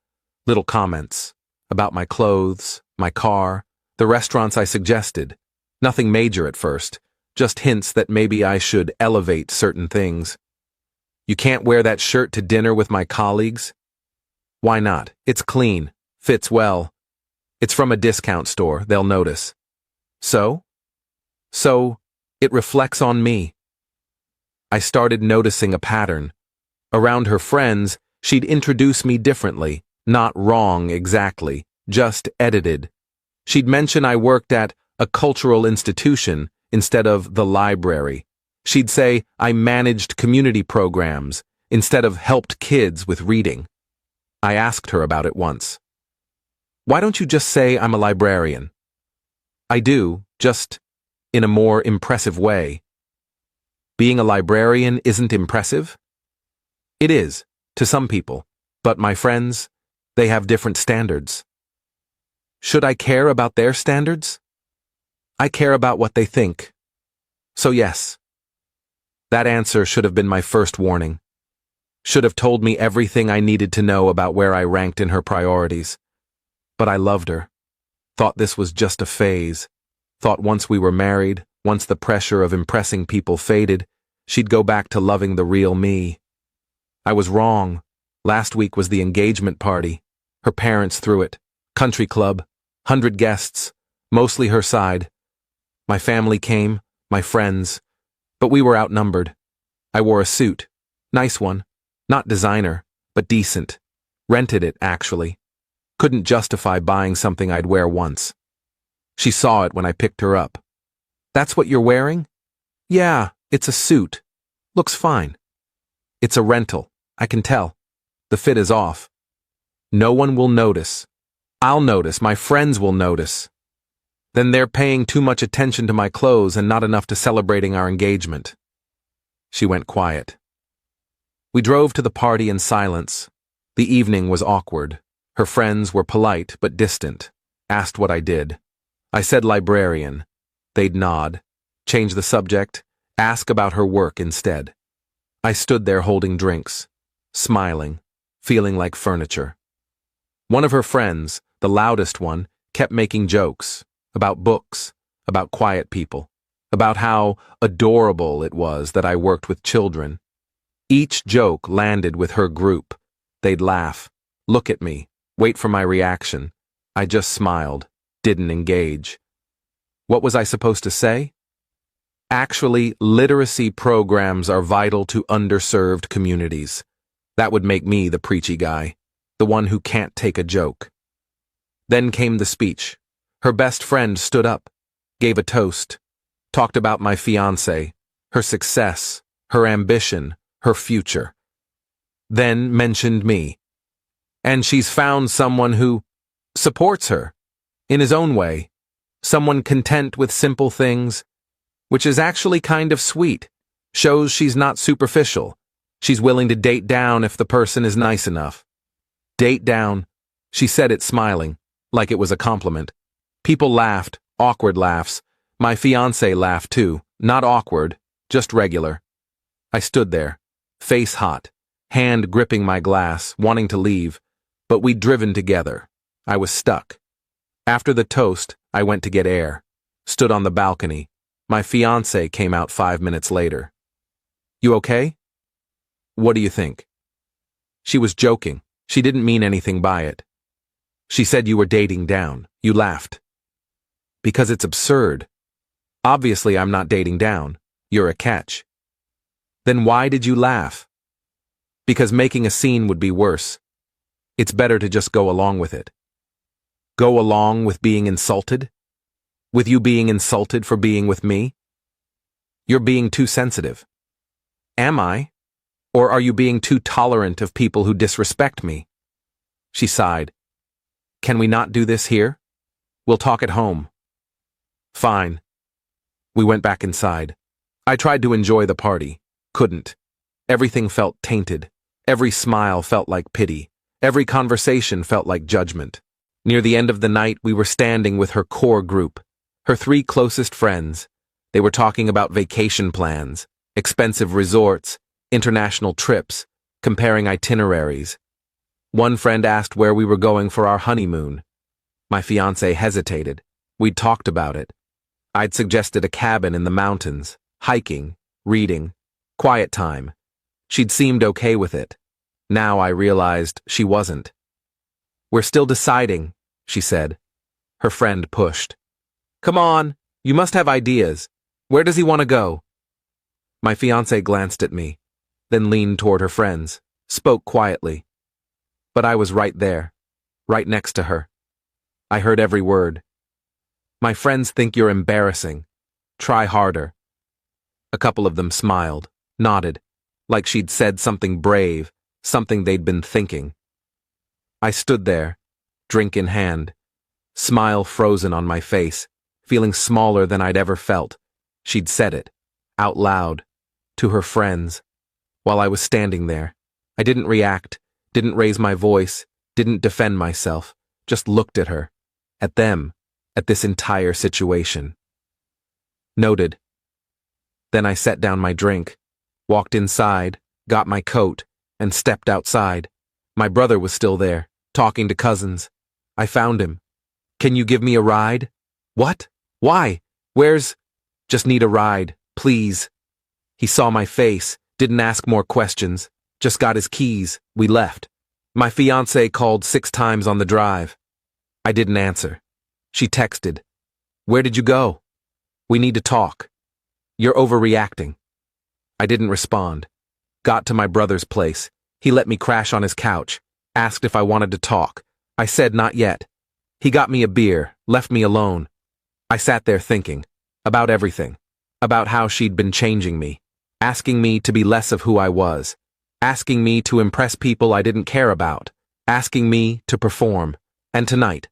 Little comments about my clothes, my car, the restaurants I suggested. Nothing major at first, just hints that maybe I should elevate certain things. You can't wear that shirt to dinner with my colleagues? Why not? It's clean, fits well. It's from a discount store, they'll notice. So? So, it reflects on me. I started noticing a pattern. Around her friends, she'd introduce me differently, not wrong exactly, just edited. She'd mention I worked at a cultural institution instead of the library. She'd say I managed community programs instead of helped kids with reading. I asked her about it once. Why don't you just say I'm a librarian? I do, just in a more impressive way. Being a librarian isn't impressive? It is, to some people, but my friends, they have different standards. Should I care about their standards? I care about what they think. So yes. That answer should have been my first warning. Should have told me everything I needed to know about where I ranked in her priorities. But I loved her. Thought this was just a phase. Thought once we were married, once the pressure of impressing people faded, she'd go back to loving the real me. I was wrong. Last week was the engagement party. Her parents threw it. Country club. 100 guests. Mostly her side. My family came, my friends. But we were outnumbered. I wore a suit. Nice one. Not designer, but decent. Rented it, actually. Couldn't justify buying something I'd wear once. She saw it when I picked her up. That's what you're wearing? Yeah, it's a suit. Looks fine. It's a rental, I can tell. The fit is off. No one will notice. I'll notice, my friends will notice. Then they're paying too much attention to my clothes and not enough to celebrating our engagement. She went quiet. We drove to the party in silence. The evening was awkward. Her friends were polite but distant. Asked what I did. I said librarian. They'd nod. Change the subject. Ask about her work instead. I stood there holding drinks. Smiling. Feeling like furniture. One of her friends, the loudest one, kept making jokes. About books. About quiet people. About how adorable it was that I worked with children. Each joke landed with her group. They'd laugh. Look at me. Wait for my reaction. I just smiled. Didn't engage. What was I supposed to say? Actually, literacy programs are vital to underserved communities. That would make me the preachy guy, the one who can't take a joke. Then came the speech. Her best friend stood up, gave a toast, talked about my fiancée, her success, her ambition, her future. Then mentioned me. And she's found someone who supports her, in his own way, someone content with simple things, which is actually kind of sweet, shows she's not superficial. She's willing to date down if the person is nice enough. Date down. She said it smiling, like it was a compliment. People laughed, awkward laughs. My fiancé laughed too, not awkward, just regular. I stood there, face hot, hand gripping my glass, wanting to leave, but we'd driven together. I was stuck. After the toast, I went to get air. Stood on the balcony. My fiancé came out 5 minutes later. You okay? What do you think? She was joking. She didn't mean anything by it. She said you were dating down. You laughed. Because it's absurd. Obviously, I'm not dating down. You're a catch. Then why did you laugh? Because making a scene would be worse. It's better to just go along with it. Go along with being insulted? With you being insulted for being with me? You're being too sensitive. Am I? Or are you being too tolerant of people who disrespect me? She sighed. Can we not do this here? We'll talk at home. Fine. We went back inside. I tried to enjoy the party. Couldn't. Everything felt tainted. Every smile felt like pity. Every conversation felt like judgment. Near the end of the night, we were standing with her core group, her 3 closest friends. They were talking about vacation plans, expensive resorts, international trips, comparing itineraries. One friend asked where we were going for our honeymoon. My fiancé hesitated. We'd talked about it. I'd suggested a cabin in the mountains, hiking, reading, quiet time. She'd seemed okay with it. Now I realized she wasn't. "We're still deciding," she said. Her friend pushed. "Come on, you must have ideas. Where does he want to go?" My fiancée glanced at me, then leaned toward her friends, spoke quietly. But I was right there, right next to her. I heard every word. "My friends think you're embarrassing. Try harder." A couple of them smiled, nodded, like she'd said something brave, something they'd been thinking. I stood there, drink in hand, smile frozen on my face, feeling smaller than I'd ever felt. She'd said it, out loud, to her friends. While I was standing there, I didn't react, didn't raise my voice, didn't defend myself, just looked at her, at them, at this entire situation. Noted. Then I set down my drink, walked inside, got my coat, and stepped outside. My brother was still there, talking to cousins. I found him. "Can you give me a ride?" "What? Why? Where's—" "Just need a ride, please." He saw my face, didn't ask more questions, just got his keys. We left. My fiancée called 6 times on the drive. I didn't answer. She texted, "Where did you go? We need to talk. You're overreacting." I didn't respond. Got to my brother's place. He let me crash on his couch, asked if I wanted to talk. I said not yet. He got me a beer, left me alone. I sat there thinking, about everything, about how she'd been changing me, asking me to be less of who I was, asking me to impress people I didn't care about, asking me to perform. And tonight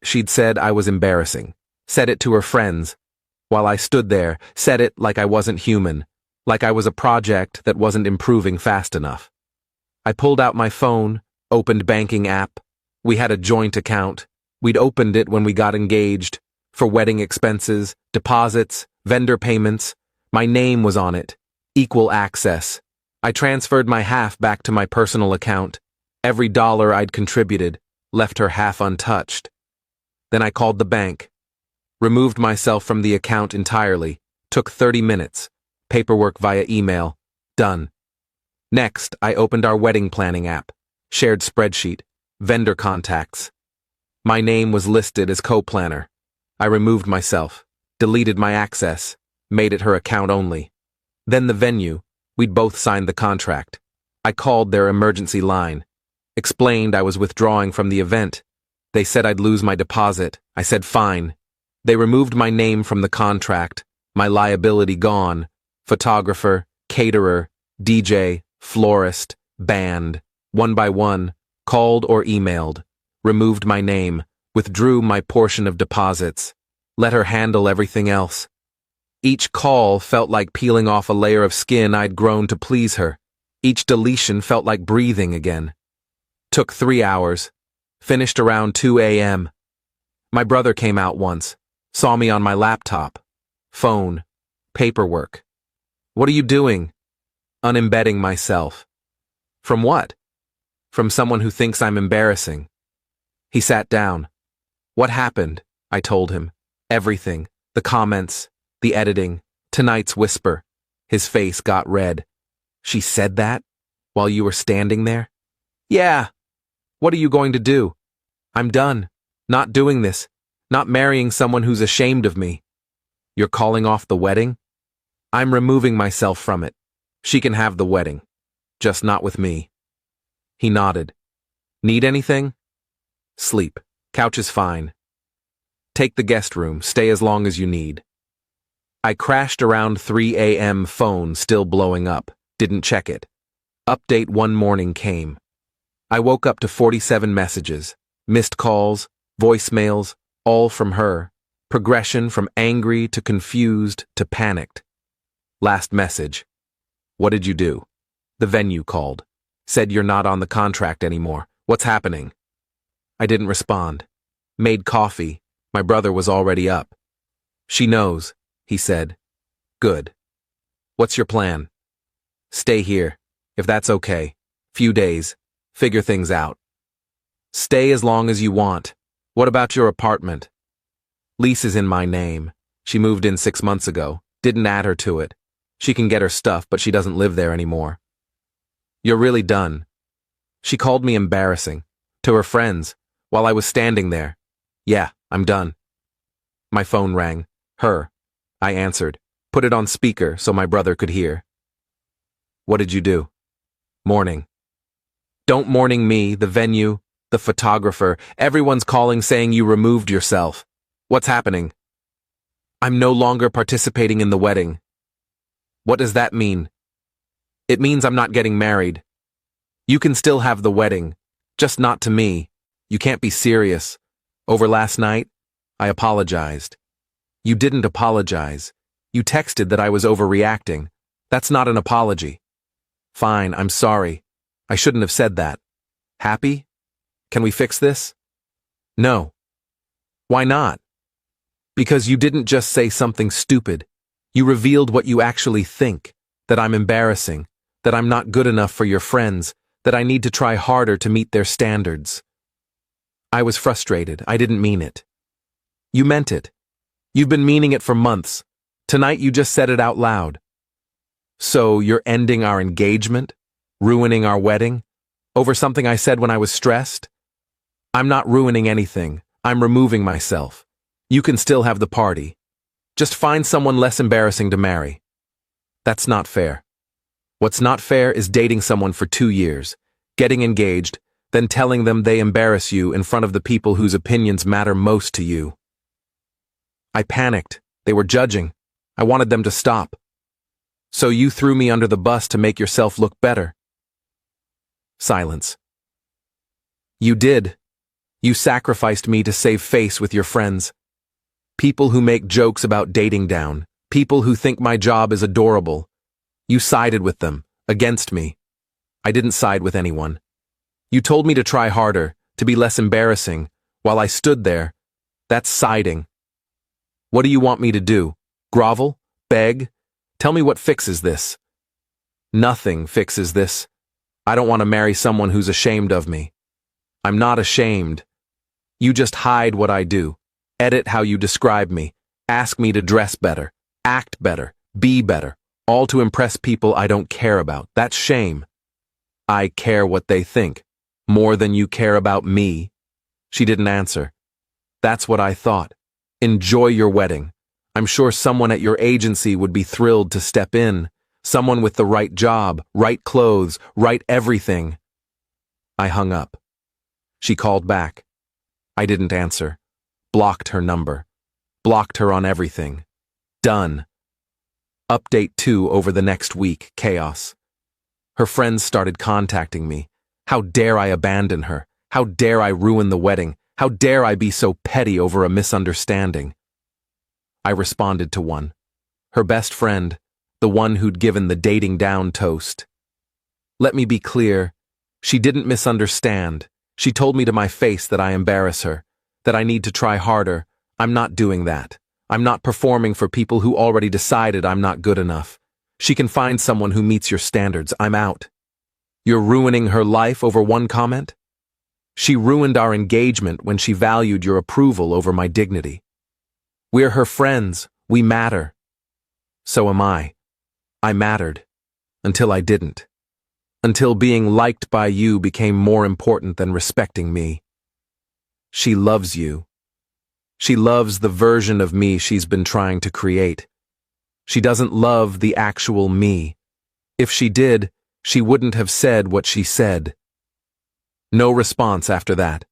she'd said I was embarrassing, said it to her friends, while I stood there, said it like I wasn't human, like I was a project that wasn't improving fast enough. I pulled out my phone, opened banking app. We had a joint account. We'd opened it when we got engaged, for wedding expenses, deposits, vendor payments. My name was on it, equal access. I transferred my half back to my personal account. Every dollar I'd contributed, left her half untouched. Then I called the bank, removed myself from the account entirely, took 30 minutes, paperwork via email, done. Next, I opened our wedding planning app, shared spreadsheet, vendor contacts. My name was listed as co-planner. I removed myself, deleted my access, made it her account only. Then the venue, we'd both signed the contract. I called their emergency line, explained I was withdrawing from the event. They said I'd lose my deposit. I said fine. They removed my name from the contract, my liability gone. Photographer, caterer, DJ, florist, band, one by one, called or emailed, removed my name, withdrew my portion of deposits, let her handle everything else. Each call felt like peeling off a layer of skin I'd grown to please her. Each deletion felt like breathing again. Took 3 hours. Finished around 2 a.m. My brother came out once, saw me on my laptop, phone, paperwork. "What are you doing?" "Unembedding myself." "From what?" "From someone who thinks I'm embarrassing." He sat down. "What happened?" I told him. Everything. The comments, the editing, tonight's whisper. His face got red. "She said that? While you were standing there?" "Yeah. What are you going to do?" "I'm done. Not doing this. Not marrying someone who's ashamed of me." "You're calling off the wedding?" "I'm removing myself from it. She can have the wedding. Just not with me." He nodded. "Need anything?" "Sleep. Couch is fine." "Take the guest room. Stay as long as you need." I crashed around 3 a.m. phone still blowing up. Didn't check it. Update one morning came. I woke up to 47 messages, missed calls, voicemails, all from her. Progression from angry to confused to panicked. Last message. "What did you do?" The venue called. Said you're not on the contract anymore. What's happening? I didn't respond. Made coffee. My brother was already up. "She knows," he said. "Good. What's your plan?" "Stay here, if that's okay. Few days. Figure things out." "Stay as long as you want. What about your apartment?" "Lease is in my name. She moved in 6 months ago. Didn't add her to it. She can get her stuff, but she doesn't live there anymore. You're really done. She called me embarrassing. To her friends, while I was standing there. Yeah, I'm done. My phone rang. Her. I answered. Put it on speaker so my brother could hear. What did you do? Mourning. Don't mourning me, the venue, the photographer. Everyone's calling saying you removed yourself. What's happening? I'm no longer participating in the wedding. What does that mean? It means I'm not getting married. You can still have the wedding, just not to me. You can't be serious. Over last night, I apologized. You didn't apologize. You texted that I was overreacting. That's not an apology. Fine, I'm sorry. I shouldn't have said that. Happy? Can we fix this? No. Why not? Because you didn't just say something stupid. You revealed what you actually think, that I'm embarrassing, that I'm not good enough for your friends, that I need to try harder to meet their standards. I was frustrated. I didn't mean it. You meant it. You've been meaning it for months. Tonight you just said it out loud. So you're ending our engagement? Ruining our wedding? Over something I said when I was stressed? I'm not ruining anything. I'm removing myself. You can still have the party. Just find someone less embarrassing to marry. That's not fair. What's not fair is dating someone for 2 years, getting engaged, then telling them they embarrass you in front of the people whose opinions matter most to you. I panicked. They were judging. I wanted them to stop. So you threw me under the bus to make yourself look better. Silence. You did. You sacrificed me to save face with your friends. People who make jokes about dating down. People who think my job is adorable. You sided with them, against me. I didn't side with anyone. You told me to try harder, to be less embarrassing, while I stood there. That's siding. What do you want me to do? Grovel? Beg? Tell me what fixes this. Nothing fixes this. I don't want to marry someone who's ashamed of me. I'm not ashamed. You just hide what I do. Edit how you describe me. Ask me to dress better, act better, be better, all to impress people I don't care about. That's shame. I care what they think. More than you care about me. She didn't answer. That's what I thought. Enjoy your wedding. I'm sure someone at your agency would be thrilled to step in. Someone with the right job, right clothes, right everything. I hung up. She called back. I didn't answer. Blocked her number. Blocked her on everything. Done. Update 2 over the next week, chaos. Her friends started contacting me. How dare I abandon her? How dare I ruin the wedding? How dare I be so petty over a misunderstanding? I responded to one. Her best friend, the one who'd given the dating down toast. Let me be clear. She didn't misunderstand. She told me to my face that I embarrass her, that I need to try harder. I'm not doing that. I'm not performing for people who already decided I'm not good enough. She can find someone who meets your standards. I'm out. You're ruining her life over one comment? She ruined our engagement when she valued your approval over my dignity. We're her friends. We matter. So am I. I mattered. Until I didn't. Until being liked by you became more important than respecting me. She loves you. She loves the version of me she's been trying to create. She doesn't love the actual me. If she did, she wouldn't have said what she said. No response after that.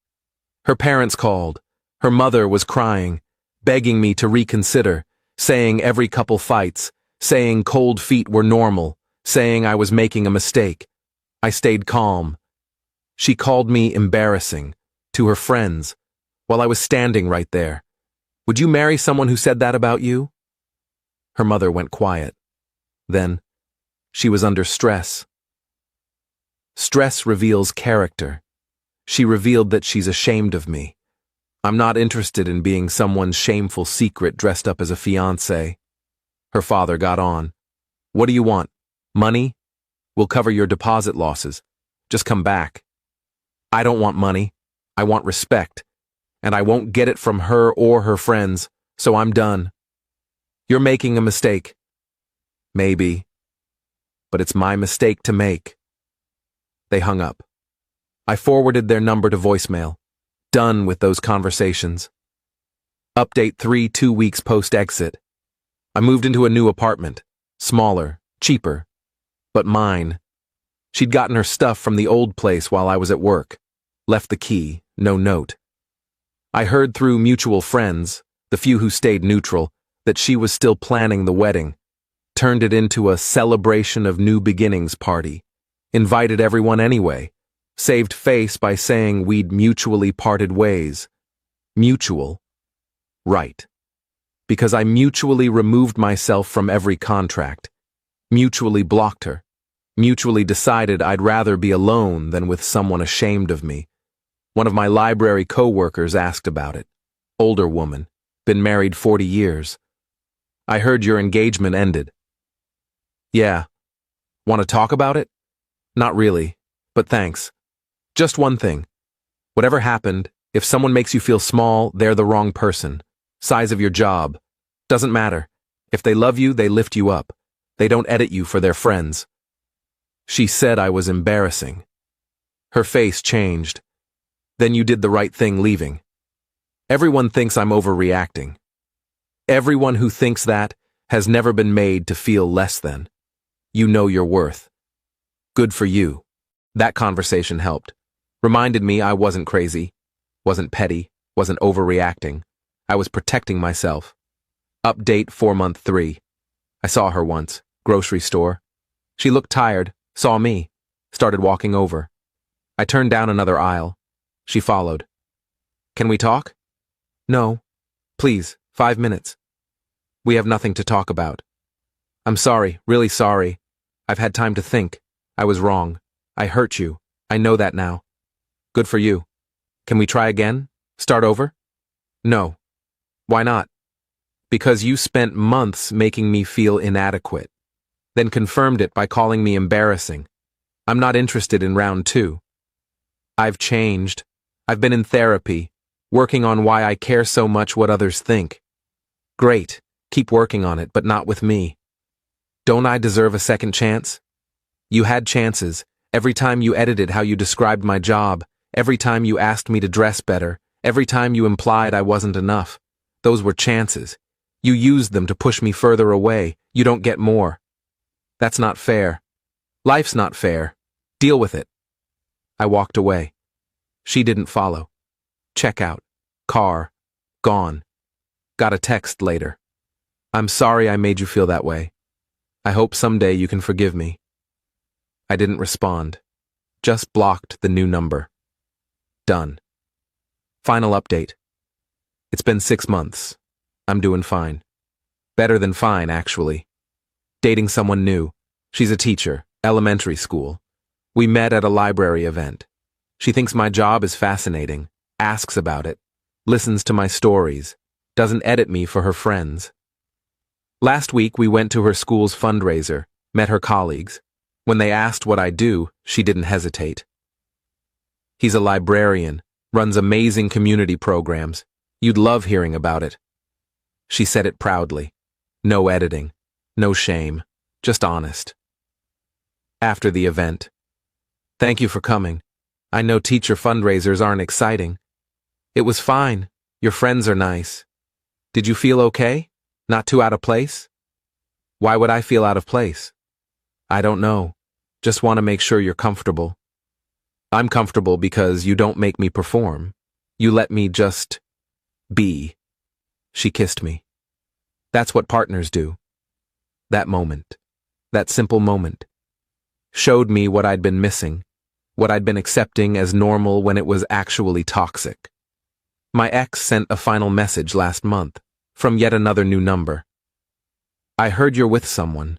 Her parents called. Her mother was crying, begging me to reconsider, saying every couple fights, saying cold feet were normal, saying I was making a mistake. I stayed calm. She called me embarrassing, to her friends, while I was standing right there. Would you marry someone who said that about you? Her mother went quiet. Then, she was under stress. Stress reveals character. She revealed that she's ashamed of me. I'm not interested in being someone's shameful secret dressed up as a fiancé. Her father got on. What do you want? Money? We'll cover your deposit losses. Just come back. I don't want money. I want respect. And I won't get it from her or her friends, so I'm done. You're making a mistake. Maybe. But it's my mistake to make. They hung up. I forwarded their number to voicemail. Done with those conversations. Update 2 weeks post-exit. I moved into a new apartment. Smaller, cheaper. But mine. She'd gotten her stuff from the old place while I was at work. Left the key, no note. I heard through mutual friends, the few who stayed neutral, that she was still planning the wedding. Turned it into a celebration of new beginnings party. Invited everyone anyway. Saved face by saying we'd mutually parted ways. Mutual. Right. Because I mutually removed myself from every contract. Mutually blocked her. Mutually decided I'd rather be alone than with someone ashamed of me. One of my library co-workers asked about it. Older woman. Been married 40 years. I heard your engagement ended. Yeah. Want to talk about it? Not really, but thanks. Just one thing. Whatever happened, if someone makes you feel small, they're the wrong person. Size of your job. Doesn't matter. If they love you, they lift you up. They don't edit you for their friends. She said I was embarrassing. Her face changed. Then you did the right thing leaving. Everyone thinks I'm overreacting. Everyone who thinks that has never been made to feel less than. You know your worth. Good for you. That conversation helped. Reminded me I wasn't crazy, wasn't petty, wasn't overreacting. I was protecting myself. Update 4 month 3. I saw her once, grocery store. She looked tired, saw me, started walking over. I turned down another aisle. She followed. Can we talk? No. Please, 5 minutes. We have nothing to talk about. I'm sorry, really sorry. I've had time to think. I was wrong. I hurt you. I know that now. Good for you. Can we try again? Start over? No. Why not? Because you spent months making me feel inadequate, then confirmed it by calling me embarrassing. I'm not interested in round 2. I've changed. I've been in therapy, working on why I care so much what others think. Great. Keep working on it, but not with me. Don't I deserve a second chance? You had chances. Every time you edited how you described my job, every time you asked me to dress better, every time you implied I wasn't enough. Those were chances. You used them to push me further away. You don't get more. That's not fair. Life's not fair. Deal with it. I walked away. She didn't follow. Checkout. Car. Gone. Got a text later. I'm sorry I made you feel that way. I hope someday you can forgive me. I didn't respond. Just blocked the new number. Done. Final update. It's been 6 months. I'm doing fine. Better than fine, actually. Dating someone new. She's a teacher, elementary school. We met at a library event. She thinks my job is fascinating, asks about it, listens to my stories, doesn't edit me for her friends. Last week we went to her school's fundraiser, met her colleagues. When they asked what I do, she didn't hesitate. He's a librarian, runs amazing community programs. You'd love hearing about it. She said it proudly. No editing, no shame, just honest. After the event. Thank you for coming. I know teacher fundraisers aren't exciting. It was fine. Your friends are nice. Did you feel okay? Not too out of place? Why would I feel out of place? I don't know. Just want to make sure you're comfortable. I'm comfortable because you don't make me perform. You let me just be. She kissed me. That's what partners do. That moment, that simple moment, showed me what I'd been missing, what I'd been accepting as normal when it was actually toxic. My ex sent a final message last month, from yet another new number. I heard you're with someone.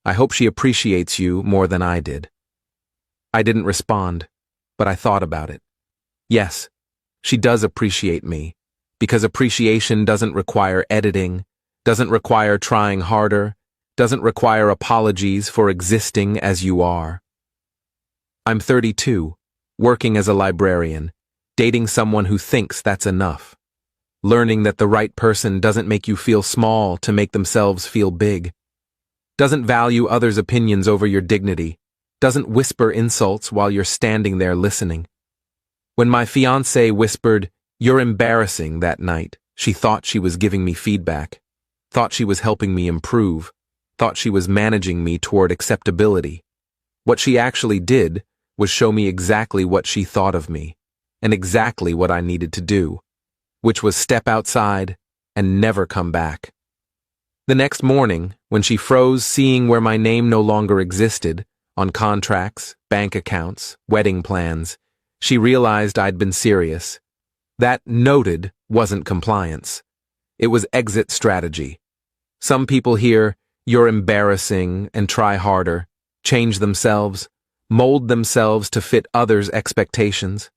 I hope she appreciates you more than I did. I didn't respond, but I thought about it. Yes, she does appreciate me, because appreciation doesn't require editing, doesn't require trying harder, doesn't require apologies for existing as you are. I'm 32, working as a librarian, dating someone who thinks that's enough, learning that the right person doesn't make you feel small to make themselves feel big. doesn't value others' opinions over your dignity, doesn't whisper insults while you're standing there listening. When my fiancée whispered, "You're embarrassing," that night, she thought she was giving me feedback, thought she was helping me improve, thought she was managing me toward acceptability. What she actually did was show me exactly what she thought of me, and exactly what I needed to do, which was step outside and never come back. The next morning, when she froze seeing where my name no longer existed, on contracts, bank accounts, wedding plans, she realized I'd been serious. That "noted" wasn't compliance. It was exit strategy. Some people hear, "You're embarrassing," and try harder, change themselves, mold themselves to fit others' expectations.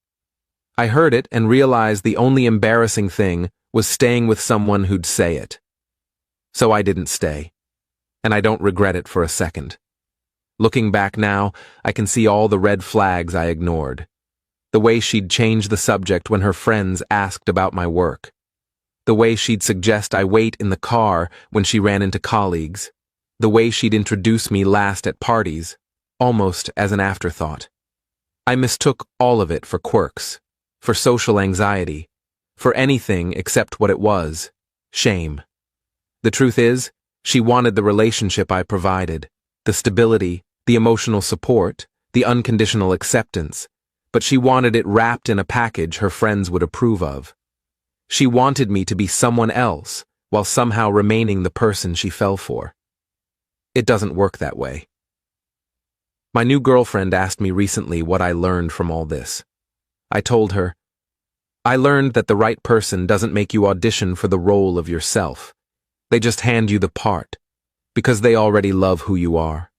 I heard it and realized the only embarrassing thing was staying with someone who'd say it. So I didn't stay. And I don't regret it for a second. Looking back now, I can see all the red flags I ignored. The way she'd change the subject when her friends asked about my work. The way she'd suggest I wait in the car when she ran into colleagues. The way she'd introduce me last at parties, almost as an afterthought. I mistook all of it for quirks, for social anxiety, for anything except what it was, shame. The truth is, she wanted the relationship I provided, the stability, the emotional support, the unconditional acceptance, but she wanted it wrapped in a package her friends would approve of. She wanted me to be someone else while somehow remaining the person she fell for. It doesn't work that way. My new girlfriend asked me recently what I learned from all this. I told her, "I learned that the right person doesn't make you audition for the role of yourself. They just hand you the part, because they already love who you are."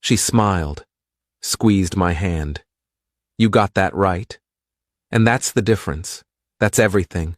She smiled, squeezed my hand. "You got that right. And that's the difference. That's everything.